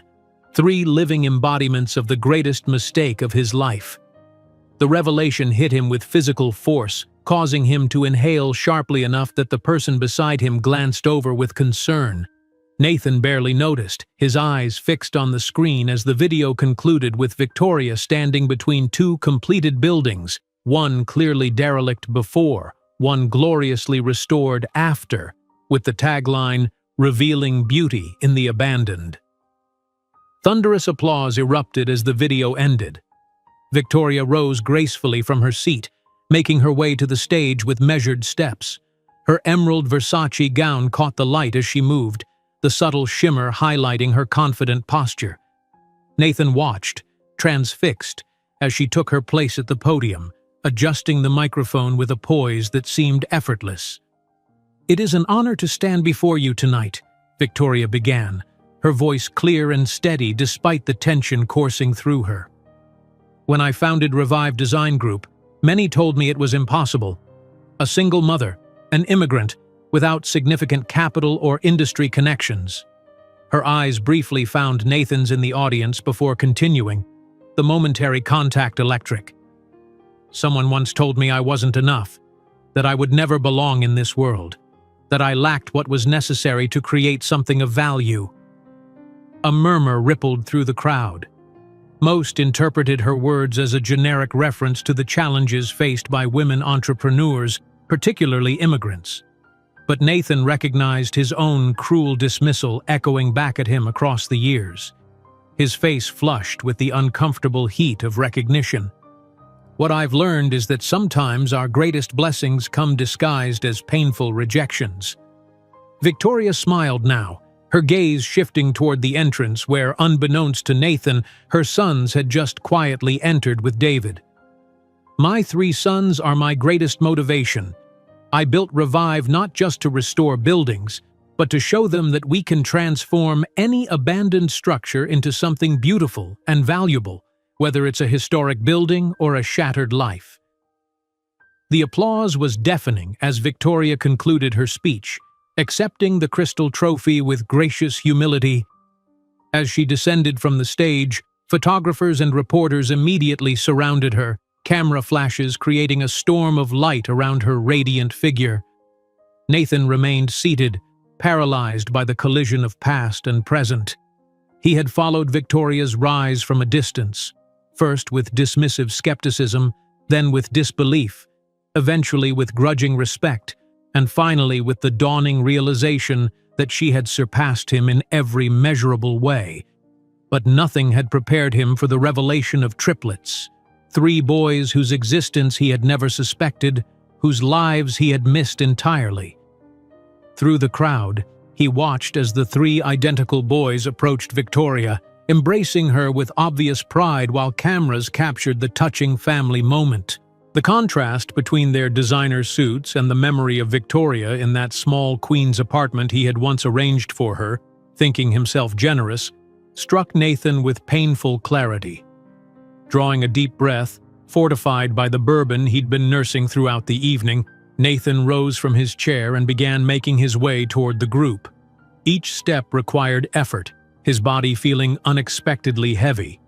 Three living embodiments of the greatest mistake of his life. The revelation hit him with physical force, causing him to inhale sharply enough that the person beside him glanced over with concern. Nathan barely noticed, his eyes fixed on the screen as the video concluded with Victoria standing between two completed buildings, one clearly derelict before, one gloriously restored after, with the tagline, "Revealing Beauty in the Abandoned." Thunderous applause erupted as the video ended. Victoria rose gracefully from her seat, making her way to the stage with measured steps. Her emerald Versace gown caught the light as she moved, the subtle shimmer highlighting her confident posture. Nathan watched, transfixed, as she took her place at the podium, adjusting the microphone with a poise that seemed effortless. "It is an honor to stand before you tonight," Victoria began, her voice clear and steady despite the tension coursing through her. "When I founded Revive Design Group, many told me it was impossible. A single mother, an immigrant, without significant capital or industry connections." Her eyes briefly found Nathan's in the audience before continuing, the momentary contact electric. "Someone once told me I wasn't enough, that I would never belong in this world, that I lacked what was necessary to create something of value." A murmur rippled through the crowd. Most interpreted her words as a generic reference to the challenges faced by women entrepreneurs, particularly immigrants. But Nathan recognized his own cruel dismissal echoing back at him across the years. His face flushed with the uncomfortable heat of recognition. "What I've learned is that sometimes our greatest blessings come disguised as painful rejections." Victoria smiled now, her gaze shifting toward the entrance where, unbeknownst to Nathan, her sons had just quietly entered with David. "My three sons are my greatest motivation. I built Revive not just to restore buildings, but to show them that we can transform any abandoned structure into something beautiful and valuable, whether it's a historic building or a shattered life." The applause was deafening as Victoria concluded her speech, accepting the crystal trophy with gracious humility. As she descended from the stage, photographers and reporters immediately surrounded her, camera flashes creating a storm of light around her radiant figure. Nathan remained seated, paralyzed by the collision of past and present. He had followed Victoria's rise from a distance, first with dismissive skepticism, then with disbelief, eventually with grudging respect, and finally with the dawning realization that she had surpassed him in every measurable way. But nothing had prepared him for the revelation of triplets, three boys whose existence he had never suspected, whose lives he had missed entirely. Through the crowd, he watched as the three identical boys approached Victoria, embracing her with obvious pride while cameras captured the touching family moment. The contrast between their designer suits and the memory of Victoria in that small queen's apartment he had once arranged for her, thinking himself generous, struck Nathan with painful clarity. Drawing a deep breath, fortified by the bourbon he'd been nursing throughout the evening, Nathan rose from his chair and began making his way toward the group. Each step required effort, his body feeling unexpectedly heavy.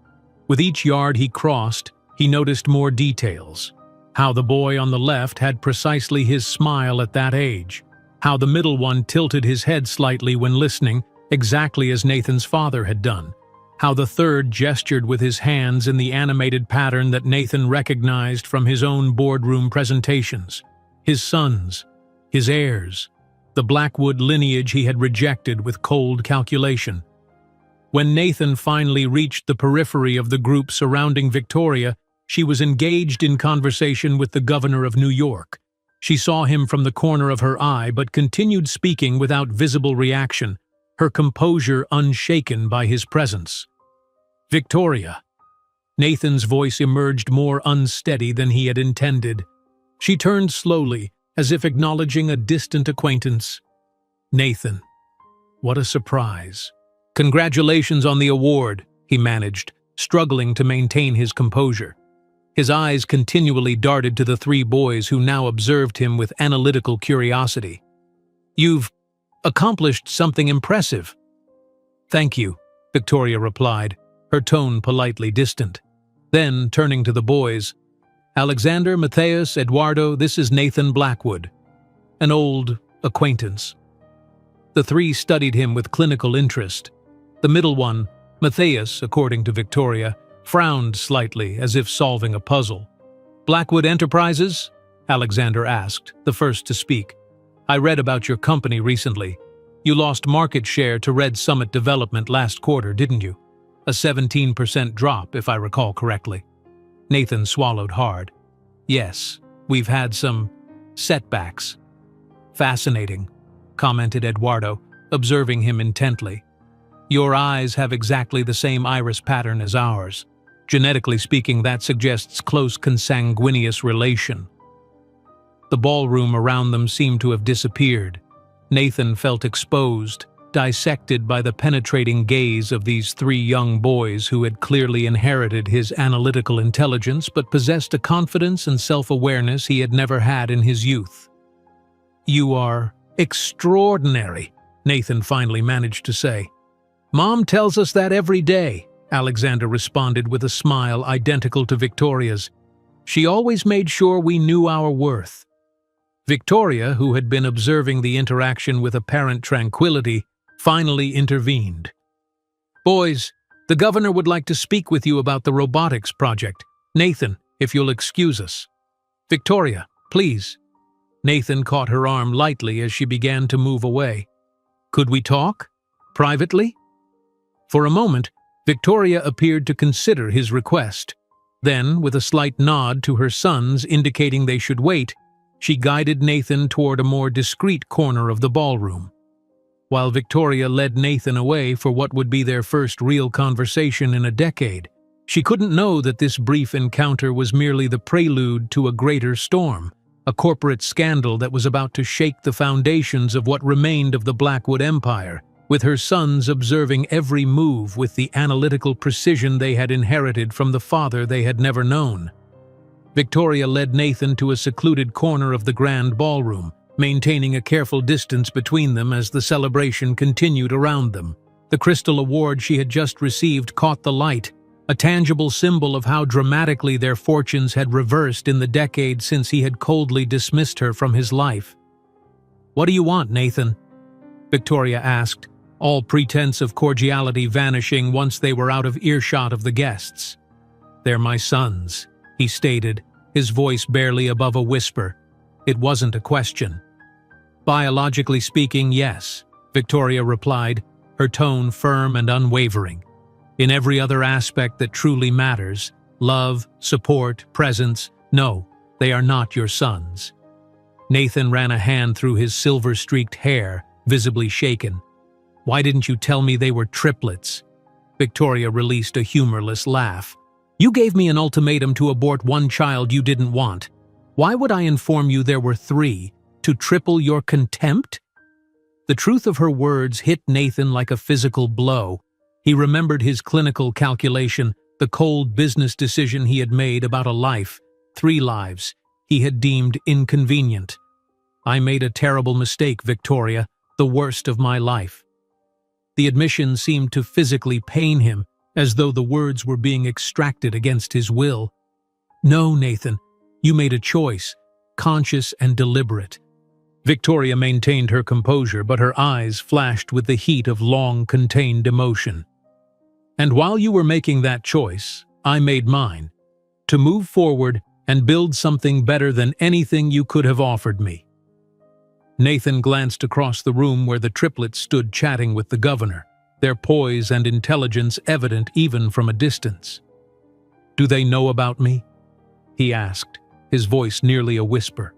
With each yard he crossed, he noticed more details. How the boy on the left had precisely his smile at that age. How the middle one tilted his head slightly when listening, exactly as Nathan's father had done. How the third gestured with his hands in the animated pattern that Nathan recognized from his own boardroom presentations. His sons, his heirs, the Blackwood lineage he had rejected with cold calculation. When Nathan finally reached the periphery of the group surrounding Victoria, she was engaged in conversation with the governor of New York. She saw him from the corner of her eye but continued speaking without visible reaction, her composure unshaken by his presence. "Victoria." Nathan's voice emerged more unsteady than he had intended. She turned slowly, as if acknowledging a distant acquaintance. "Nathan." What a surprise. "Congratulations on the award," he managed, struggling to maintain his composure. His eyes continually darted to the three boys who now observed him with analytical curiosity. "You've accomplished something impressive." "Thank you," Victoria replied, her tone politely distant. Then, turning to the boys, "Alexander, Matthias, Eduardo, this is Nathan Blackwood, an old acquaintance." The three studied him with clinical interest. The middle one, Matthias, according to Victoria, frowned slightly as if solving a puzzle. "Blackwood Enterprises?" Alexander asked, the first to speak. "I read about your company recently. You lost market share to Red Summit Development last quarter, didn't you? A 17% drop, if I recall correctly." Nathan swallowed hard. "Yes, we've had some setbacks." "Fascinating," commented Eduardo, observing him intently. "Your eyes have exactly the same iris pattern as ours. Genetically speaking, that suggests close consanguineous relation." The ballroom around them seemed to have disappeared. Nathan felt exposed, dissected by the penetrating gaze of these three young boys who had clearly inherited his analytical intelligence but possessed a confidence and self-awareness he had never had in his youth. "You are extraordinary," Nathan finally managed to say. "Mom tells us that every day," Alexander responded with a smile identical to Victoria's. "She always made sure we knew our worth." Victoria, who had been observing the interaction with apparent tranquility, finally intervened. "Boys, the governor would like to speak with you about the robotics project. Nathan, if you'll excuse us." "Victoria, please." Nathan caught her arm lightly as she began to move away. "Could we talk? Privately?" For a moment, Victoria appeared to consider his request. Then, with a slight nod to her sons indicating they should wait, she guided Nathan toward a more discreet corner of the ballroom. While Victoria led Nathan away for what would be their first real conversation in a decade, she couldn't know that this brief encounter was merely the prelude to a greater storm, a corporate scandal that was about to shake the foundations of what remained of the Blackwood Empire, with her sons observing every move with the analytical precision they had inherited from the father they had never known. Victoria led Nathan to a secluded corner of the grand ballroom, maintaining a careful distance between them as the celebration continued around them. The crystal award she had just received caught the light, a tangible symbol of how dramatically their fortunes had reversed in the decade since he had coldly dismissed her from his life. "What do you want, Nathan?" Victoria asked, all pretense of cordiality vanishing once they were out of earshot of the guests. "They're my sons," he stated, his voice barely above a whisper. It wasn't a question. "Biologically speaking, yes," Victoria replied, her tone firm and unwavering. "In every other aspect that truly matters, love, support, presence, no, they are not your sons." Nathan ran a hand through his silver-streaked hair, visibly shaken. "Why didn't you tell me they were triplets?" Victoria released a humorless laugh. "You gave me an ultimatum to abort one child you didn't want. Why would I inform you there were three, to triple your contempt?" The truth of her words hit Nathan like a physical blow. He remembered his clinical calculation, the cold business decision he had made about a life, 3 lives, he had deemed inconvenient. "I made a terrible mistake, Victoria, the worst of my life." The admission seemed to physically pain him, as though the words were being extracted against his will. "No, Nathan, you made a choice, conscious and deliberate." Victoria maintained her composure, but her eyes flashed with the heat of long-contained emotion. "And while you were making that choice, I made mine, to move forward and build something better than anything you could have offered me." Nathan glanced across the room where the triplets stood chatting with the governor, their poise and intelligence evident even from a distance. "Do they know about me?" he asked, his voice nearly a whisper.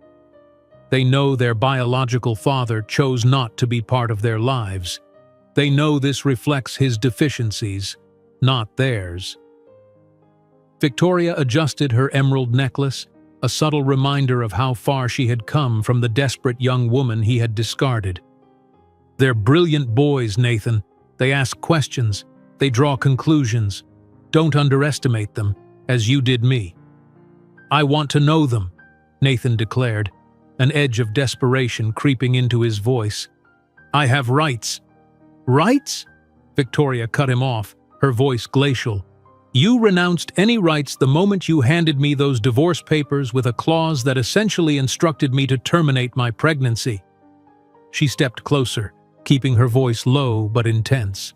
They know their biological father chose not to be part of their lives. They know this reflects his deficiencies, not theirs. Victoria adjusted her emerald necklace, a subtle reminder of how far she had come from the desperate young woman he had discarded. They're brilliant boys, Nathan. They ask questions. They draw conclusions. Don't underestimate them, as you did me. I want to know them, Nathan declared, an edge of desperation creeping into his voice. I have rights. Rights? Victoria cut him off, her voice glacial. You renounced any rights the moment you handed me those divorce papers with a clause that essentially instructed me to terminate my pregnancy. She stepped closer, keeping her voice low but intense.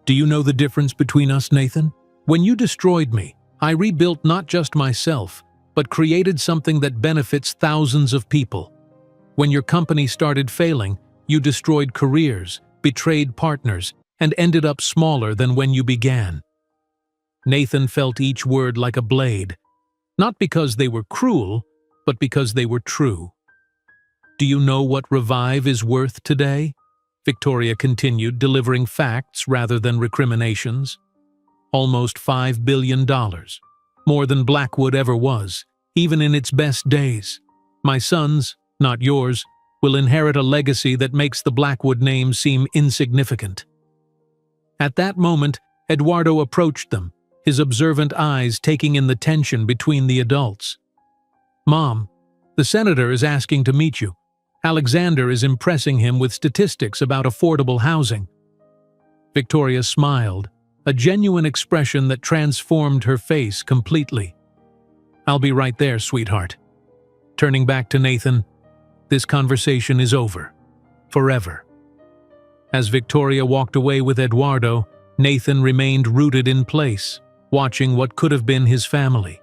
Do you know the difference between us, Nathan? When you destroyed me, I rebuilt not just myself, but created something that benefits thousands of people. When your company started failing, you destroyed careers, betrayed partners, and ended up smaller than when you began. Nathan felt each word like a blade, not because they were cruel, but because they were true. Do you know what Revive is worth today? Victoria continued, delivering facts rather than recriminations. Almost $5 billion. More than Blackwood ever was, even in its best days. My sons, not yours, will inherit a legacy that makes the Blackwood name seem insignificant. At that moment, Eduardo approached them, his observant eyes taking in the tension between the adults. Mom, the senator is asking to meet you. Alexander is impressing him with statistics about affordable housing. Victoria smiled, a genuine expression that transformed her face completely. I'll be right there, sweetheart. Turning back to Nathan, this conversation is over. Forever. As Victoria walked away with Eduardo, Nathan remained rooted in place, watching what could have been his family.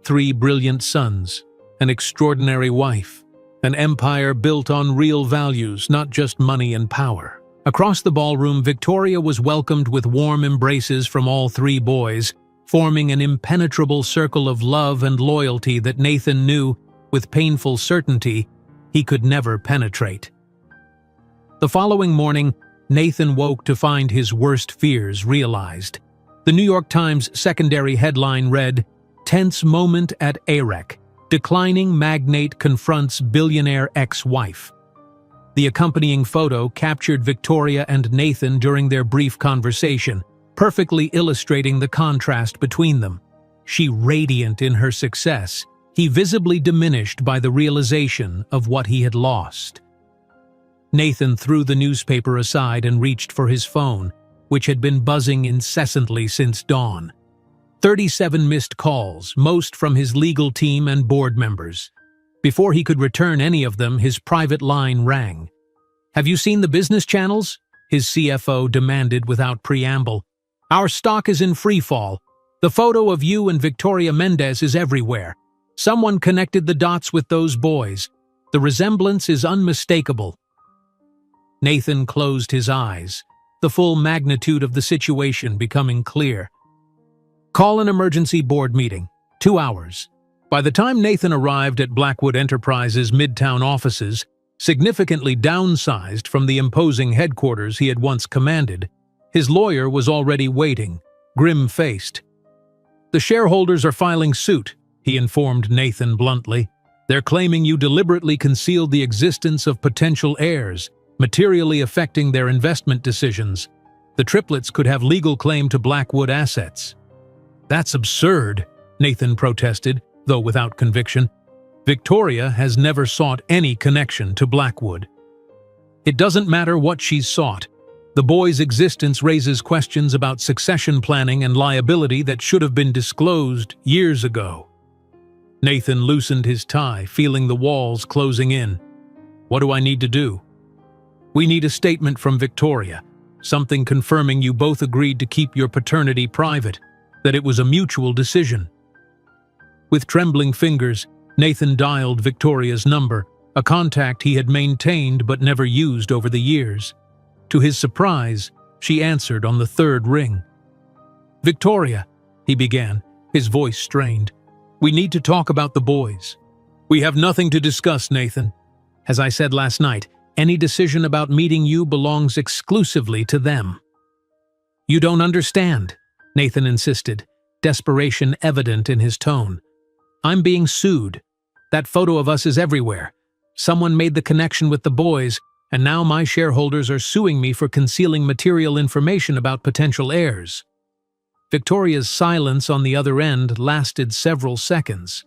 3 brilliant sons, an extraordinary wife, an empire built on real values, not just money and power. Across the ballroom, Victoria was welcomed with warm embraces from all 3 boys, forming an impenetrable circle of love and loyalty that Nathan knew, with painful certainty, he could never penetrate. The following morning, Nathan woke to find his worst fears realized. The New York Times secondary headline read, "Tense Moment at AREC. Declining magnate confronts billionaire ex-wife." The accompanying photo captured Victoria and Nathan during their brief conversation, perfectly illustrating the contrast between them. She radiant in her success, he visibly diminished by the realization of what he had lost. Nathan threw the newspaper aside and reached for his phone, which had been buzzing incessantly since dawn. 37 missed calls, most from his legal team and board members. Before he could return any of them, his private line rang. "Have you seen the business channels?" his CFO demanded without preamble. "Our stock is in freefall. The photo of you and Victoria Mendez is everywhere. Someone connected the dots with those boys. The resemblance is unmistakable." Nathan closed his eyes, the full magnitude of the situation becoming clear. Call an emergency board meeting. 2 hours. By the time Nathan arrived at Blackwood Enterprises' Midtown offices, significantly downsized from the imposing headquarters he had once commanded, his lawyer was already waiting, grim-faced. "The shareholders are filing suit," he informed Nathan bluntly. "They're claiming you deliberately concealed the existence of potential heirs, materially affecting their investment decisions. The triplets could have legal claim to Blackwood assets." "That's absurd," Nathan protested, though without conviction. "Victoria has never sought any connection to Blackwood. It doesn't matter what she's sought. The boy's existence raises questions about succession planning and liability that should have been disclosed years ago." Nathan loosened his tie, feeling the walls closing in. "What do I need to do?" "We need a statement from Victoria, something confirming you both agreed to keep your paternity private, that it was a mutual decision." With trembling fingers, Nathan dialed Victoria's number, a contact he had maintained but never used over the years. To his surprise, she answered on the 3rd ring. "Victoria," he began, his voice strained. "We need to talk about the boys." "We have nothing to discuss, Nathan. As I said last night, any decision about meeting you belongs exclusively to them." "You don't understand," Nathan insisted, desperation evident in his tone. "I'm being sued. That photo of us is everywhere. Someone made the connection with the boys, and now my shareholders are suing me for concealing material information about potential heirs." Victoria's silence on the other end lasted several seconds.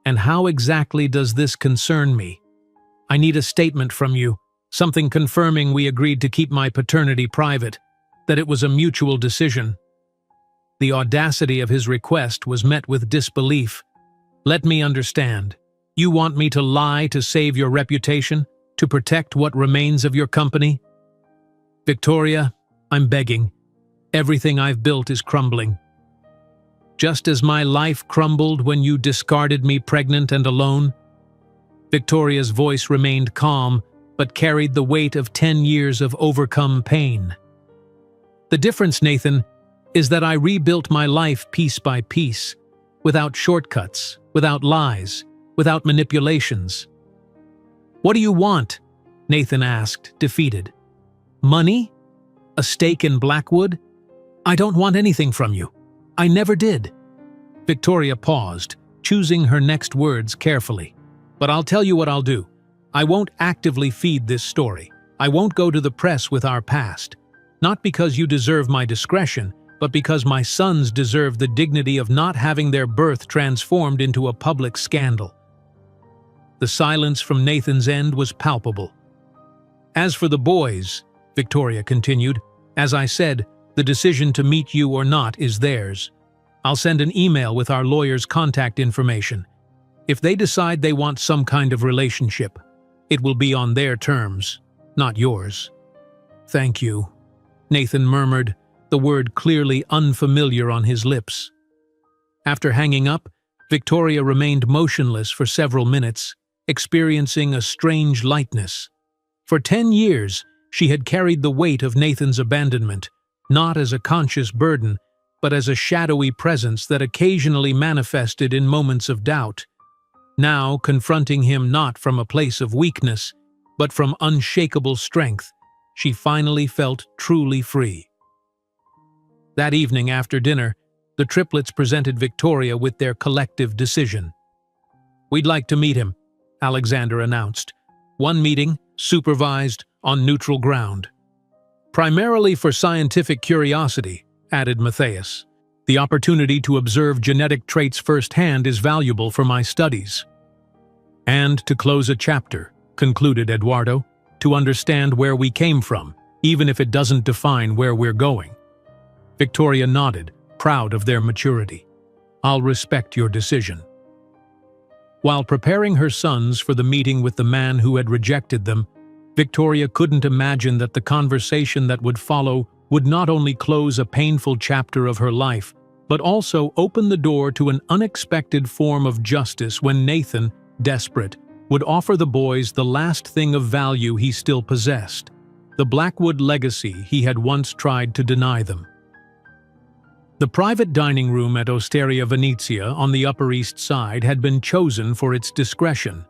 "And how exactly does this concern me? I need a statement from you, something confirming we agreed to keep my paternity private, that it was a mutual decision." The audacity of his request was met with disbelief. "Let me understand. You want me to lie to save your reputation? To protect what remains of your company?" "Victoria, I'm begging. Everything I've built is crumbling. Just as my life crumbled when you discarded me pregnant and alone." Victoria's voice remained calm, but carried the weight of 10 years of overcome pain. "The difference, Nathan, is that I rebuilt my life piece by piece, without shortcuts, without lies, without manipulations." "What do you want?" Nathan asked, defeated. "Money? A stake in Blackwood? I don't want anything from you. I never did." Victoria paused, choosing her next words carefully. "But I'll tell you what I'll do. I won't actively feed this story. I won't go to the press with our past. Not because you deserve my discretion, but because my sons deserve the dignity of not having their birth transformed into a public scandal." The silence from Nathan's end was palpable. "As for the boys," Victoria continued, "as I said, the decision to meet you or not is theirs. I'll send an email with our lawyer's contact information. If they decide they want some kind of relationship, it will be on their terms, not yours." "Thank you," Nathan murmured, the word clearly unfamiliar on his lips. After hanging up, Victoria remained motionless for several minutes, experiencing a strange lightness. For 10 years, she had carried the weight of Nathan's abandonment, not as a conscious burden, but as a shadowy presence that occasionally manifested in moments of doubt. Now, confronting him not from a place of weakness, but from unshakable strength, she finally felt truly free. That evening after dinner, the triplets presented Victoria with their collective decision. "We'd like to meet him," Alexander announced. "One meeting, supervised, on neutral ground." "Primarily for scientific curiosity," added Matthias. "The opportunity to observe genetic traits firsthand is valuable for my studies." "And to close a chapter," concluded Eduardo, "to understand where we came from, even if it doesn't define where we're going." Victoria nodded, proud of their maturity. "I'll respect your decision." While preparing her sons for the meeting with the man who had rejected them, Victoria couldn't imagine that the conversation that would follow would not only close a painful chapter of her life, but also open the door to an unexpected form of justice when Nathan, desperate, would offer the boys the last thing of value he still possessed, the Blackwood legacy he had once tried to deny them. The private dining room at Osteria Venezia on the Upper East Side had been chosen for its discretion.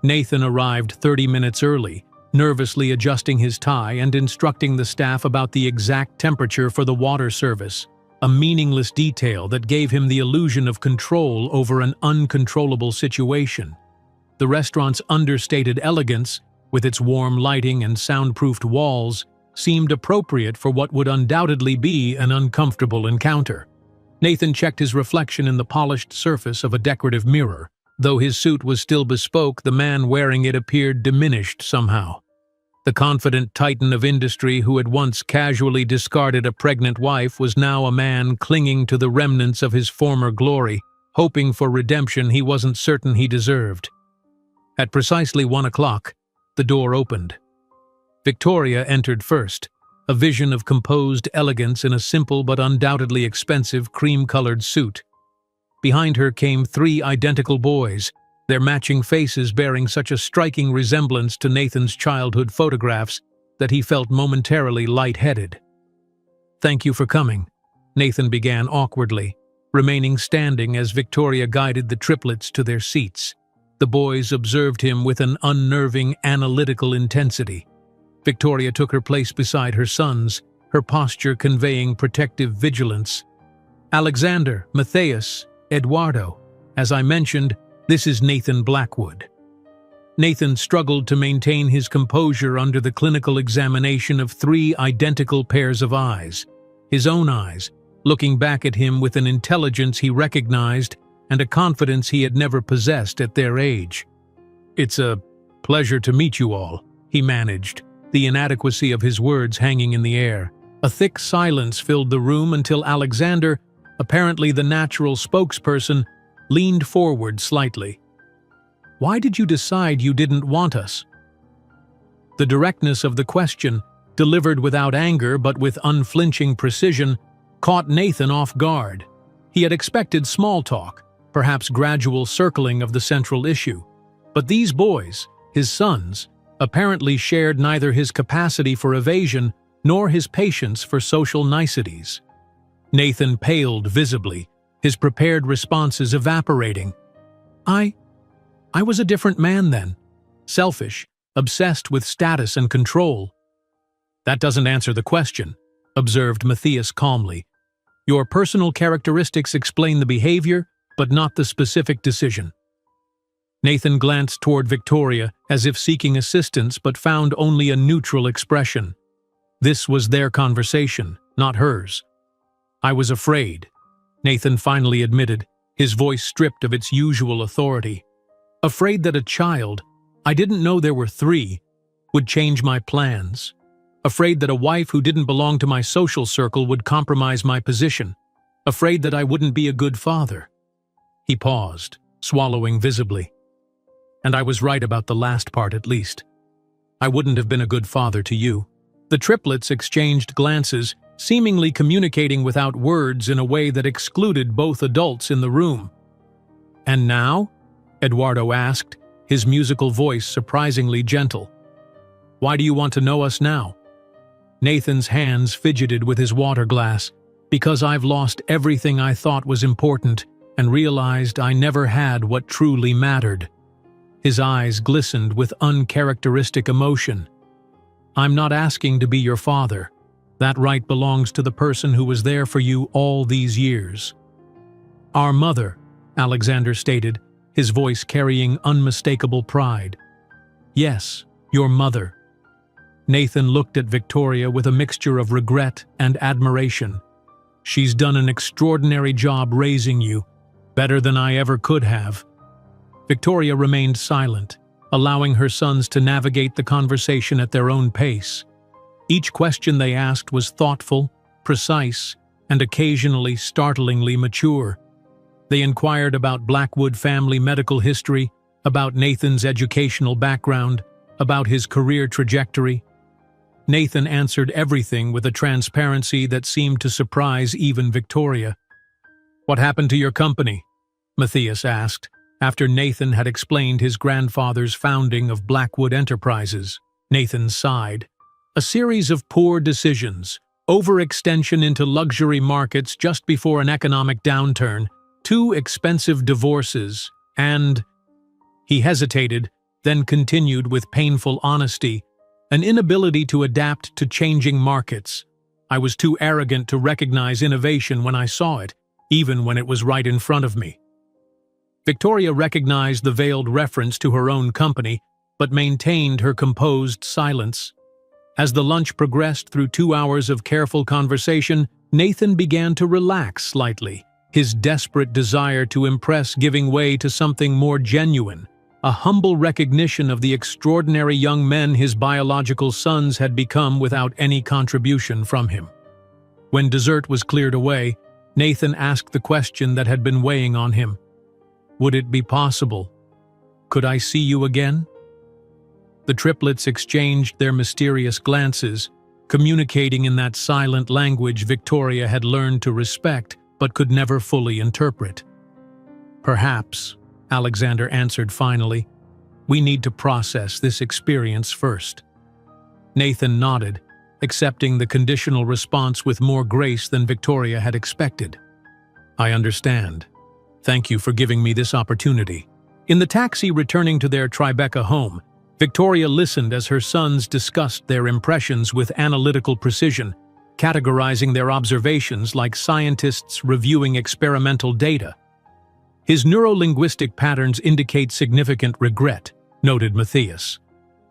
Nathan arrived 30 minutes early, nervously adjusting his tie and instructing the staff about the exact temperature for the water service, a meaningless detail that gave him the illusion of control over an uncontrollable situation. The restaurant's understated elegance, with its warm lighting and soundproofed walls, seemed appropriate for what would undoubtedly be an uncomfortable encounter. Nathan checked his reflection in the polished surface of a decorative mirror. Though his suit was still bespoke, the man wearing it appeared diminished somehow. The confident titan of industry who had once casually discarded a pregnant wife was now a man clinging to the remnants of his former glory, hoping for redemption he wasn't certain he deserved. At precisely 1 o'clock, the door opened. Victoria entered first, a vision of composed elegance in a simple but undoubtedly expensive cream-colored suit. Behind her came 3 identical boys, their matching faces bearing such a striking resemblance to Nathan's childhood photographs that he felt momentarily lightheaded. "Thank you for coming," Nathan began awkwardly, remaining standing as Victoria guided the triplets to their seats. The boys observed him with an unnerving, analytical intensity. Victoria took her place beside her sons, her posture conveying protective vigilance. "Alexander, Matthias, Eduardo. As I mentioned, this is Nathan Blackwood." Nathan struggled to maintain his composure under the clinical examination of three identical pairs of eyes. His own eyes, looking back at him with an intelligence he recognized and a confidence he had never possessed at their age. "It's a pleasure to meet you all," he managed, the inadequacy of his words hanging in the air. A thick silence filled the room until Alexander, apparently the natural spokesperson, leaned forward slightly. "Why did you decide you didn't want us?" The directness of the question, delivered without anger but with unflinching precision, caught Nathan off guard. He had expected small talk, perhaps gradual circling of the central issue. But these boys, his sons, apparently shared neither his capacity for evasion nor his patience for social niceties. Nathan paled visibly, his prepared responses evaporating. I was a different man then. Selfish, obsessed with status and control." "That doesn't answer the question," observed Matthias calmly. "Your personal characteristics explain the behavior, but not the specific decision." Nathan glanced toward Victoria as if seeking assistance but found only a neutral expression. This was their conversation, not hers. "I was afraid," Nathan finally admitted, his voice stripped of its usual authority. "Afraid that a child, I didn't know there were three, would change my plans. Afraid that a wife who didn't belong to my social circle would compromise my position. Afraid that I wouldn't be a good father." He paused, swallowing visibly. "And I was right about the last part at least. I wouldn't have been a good father to you." The triplets exchanged glances, seemingly communicating without words in a way that excluded both adults in the room. "And now?" Eduardo asked, his musical voice surprisingly gentle. "Why do you want to know us now?" Nathan's hands fidgeted with his water glass. "Because I've lost everything I thought was important and realized I never had what truly mattered." His eyes glistened with uncharacteristic emotion. "I'm not asking to be your father. That right belongs to the person who was there for you all these years." "Our mother," Alexander stated, his voice carrying unmistakable pride. "Yes, your mother." Nathan looked at Victoria with a mixture of regret and admiration. "She's done an extraordinary job raising you, better than I ever could have." Victoria remained silent, allowing her sons to navigate the conversation at their own pace. Each question they asked was thoughtful, precise, and occasionally startlingly mature. They inquired about Blackwood family medical history, about Nathan's educational background, about his career trajectory. Nathan answered everything with a transparency that seemed to surprise even Victoria. "What happened to your company?" Matthias asked, after Nathan had explained his grandfather's founding of Blackwood Enterprises. Nathan sighed. "A series of poor decisions, overextension into luxury markets just before an economic downturn, 2 expensive divorces, and—" He hesitated, then continued with painful honesty, "an inability to adapt to changing markets. I was too arrogant to recognize innovation when I saw it, even when it was right in front of me." Victoria recognized the veiled reference to her own company, but maintained her composed silence. As the lunch progressed through 2 hours of careful conversation, Nathan began to relax slightly, his desperate desire to impress giving way to something more genuine, a humble recognition of the extraordinary young men his biological sons had become without any contribution from him. When dessert was cleared away, Nathan asked the question that had been weighing on him. "Would it be possible? Could I see you again?" The triplets exchanged their mysterious glances, communicating in that silent language Victoria had learned to respect but could never fully interpret. "Perhaps," Alexander answered finally. "We need to process this experience first." Nathan nodded, accepting the conditional response with more grace than Victoria had expected. "I understand. Thank you for giving me this opportunity." In the taxi returning to their Tribeca home, Victoria listened as her sons discussed their impressions with analytical precision, categorizing their observations like scientists reviewing experimental data. His neuro-linguistic patterns indicate significant regret, noted Matthias.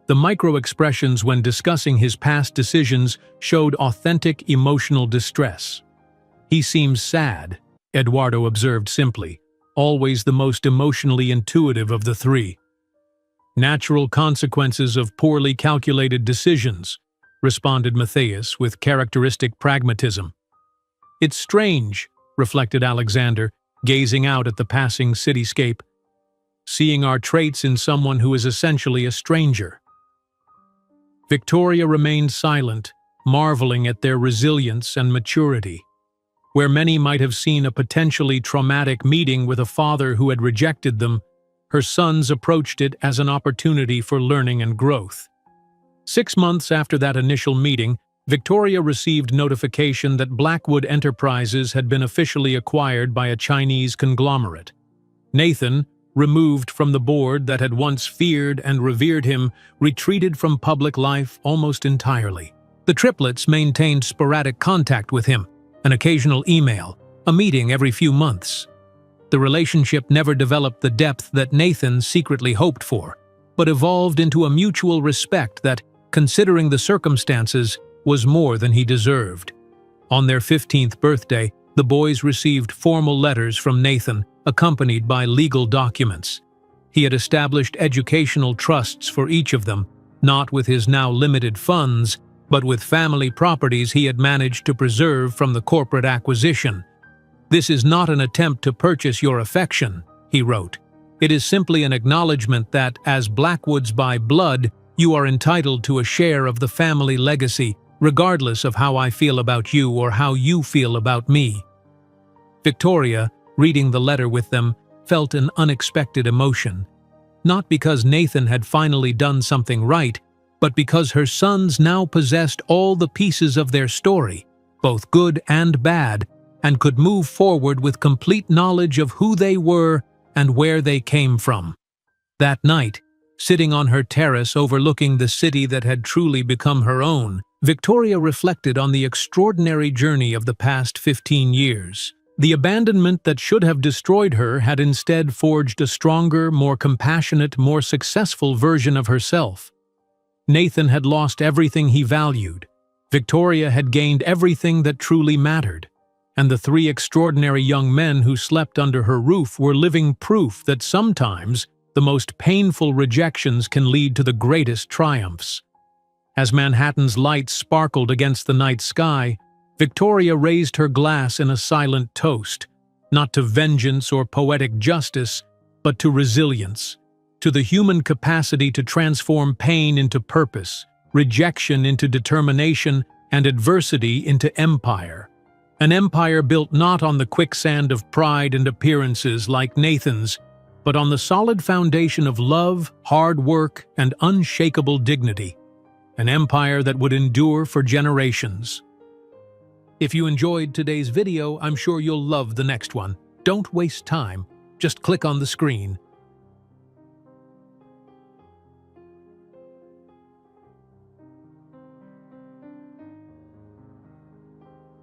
The micro-expressions when discussing his past decisions showed authentic emotional distress. He seems sad, Eduardo observed simply, always the most emotionally intuitive of the three. Natural consequences of poorly calculated decisions, responded Matthias with characteristic pragmatism. It's strange, reflected Alexander, gazing out at the passing cityscape, seeing our traits in someone who is essentially a stranger. Victoria remained silent, marveling at their resilience and maturity. Where many might have seen a potentially traumatic meeting with a father who had rejected them, her sons approached it as an opportunity for learning and growth. 6 months after that initial meeting, Victoria received notification that Blackwood Enterprises had been officially acquired by a Chinese conglomerate. Nathan, removed from the board that had once feared and revered him, retreated from public life almost entirely. The triplets maintained sporadic contact with him, an occasional email, a meeting every few months. The relationship never developed the depth that Nathan secretly hoped for, but evolved into a mutual respect that, considering the circumstances, was more than he deserved. On their 15th birthday, the boys received formal letters from Nathan, accompanied by legal documents. He had established educational trusts for each of them, not with his now limited funds, but with family properties he had managed to preserve from the corporate acquisition. "This is not an attempt to purchase your affection," he wrote. "It is simply an acknowledgement that, as Blackwoods by blood, you are entitled to a share of the family legacy, regardless of how I feel about you or how you feel about me." Victoria, reading the letter with them, felt an unexpected emotion. Not because Nathan had finally done something right, but because her sons now possessed all the pieces of their story, both good and bad, and could move forward with complete knowledge of who they were and where they came from. That night, sitting on her terrace overlooking the city that had truly become her own, Victoria reflected on the extraordinary journey of the past 15 years. The abandonment that should have destroyed her had instead forged a stronger, more compassionate, more successful version of herself. Nathan had lost everything he valued. Victoria had gained everything that truly mattered. And the three extraordinary young men who slept under her roof were living proof that sometimes the most painful rejections can lead to the greatest triumphs. As Manhattan's lights sparkled against the night sky, Victoria raised her glass in a silent toast, not to vengeance or poetic justice, but to resilience, to the human capacity to transform pain into purpose, rejection into determination, and adversity into empire. An empire built not on the quicksand of pride and appearances like Nathan's, but on the solid foundation of love, hard work, and unshakable dignity. An empire that would endure for generations. If you enjoyed today's video, I'm sure you'll love the next one. Don't waste time. Just click on the screen.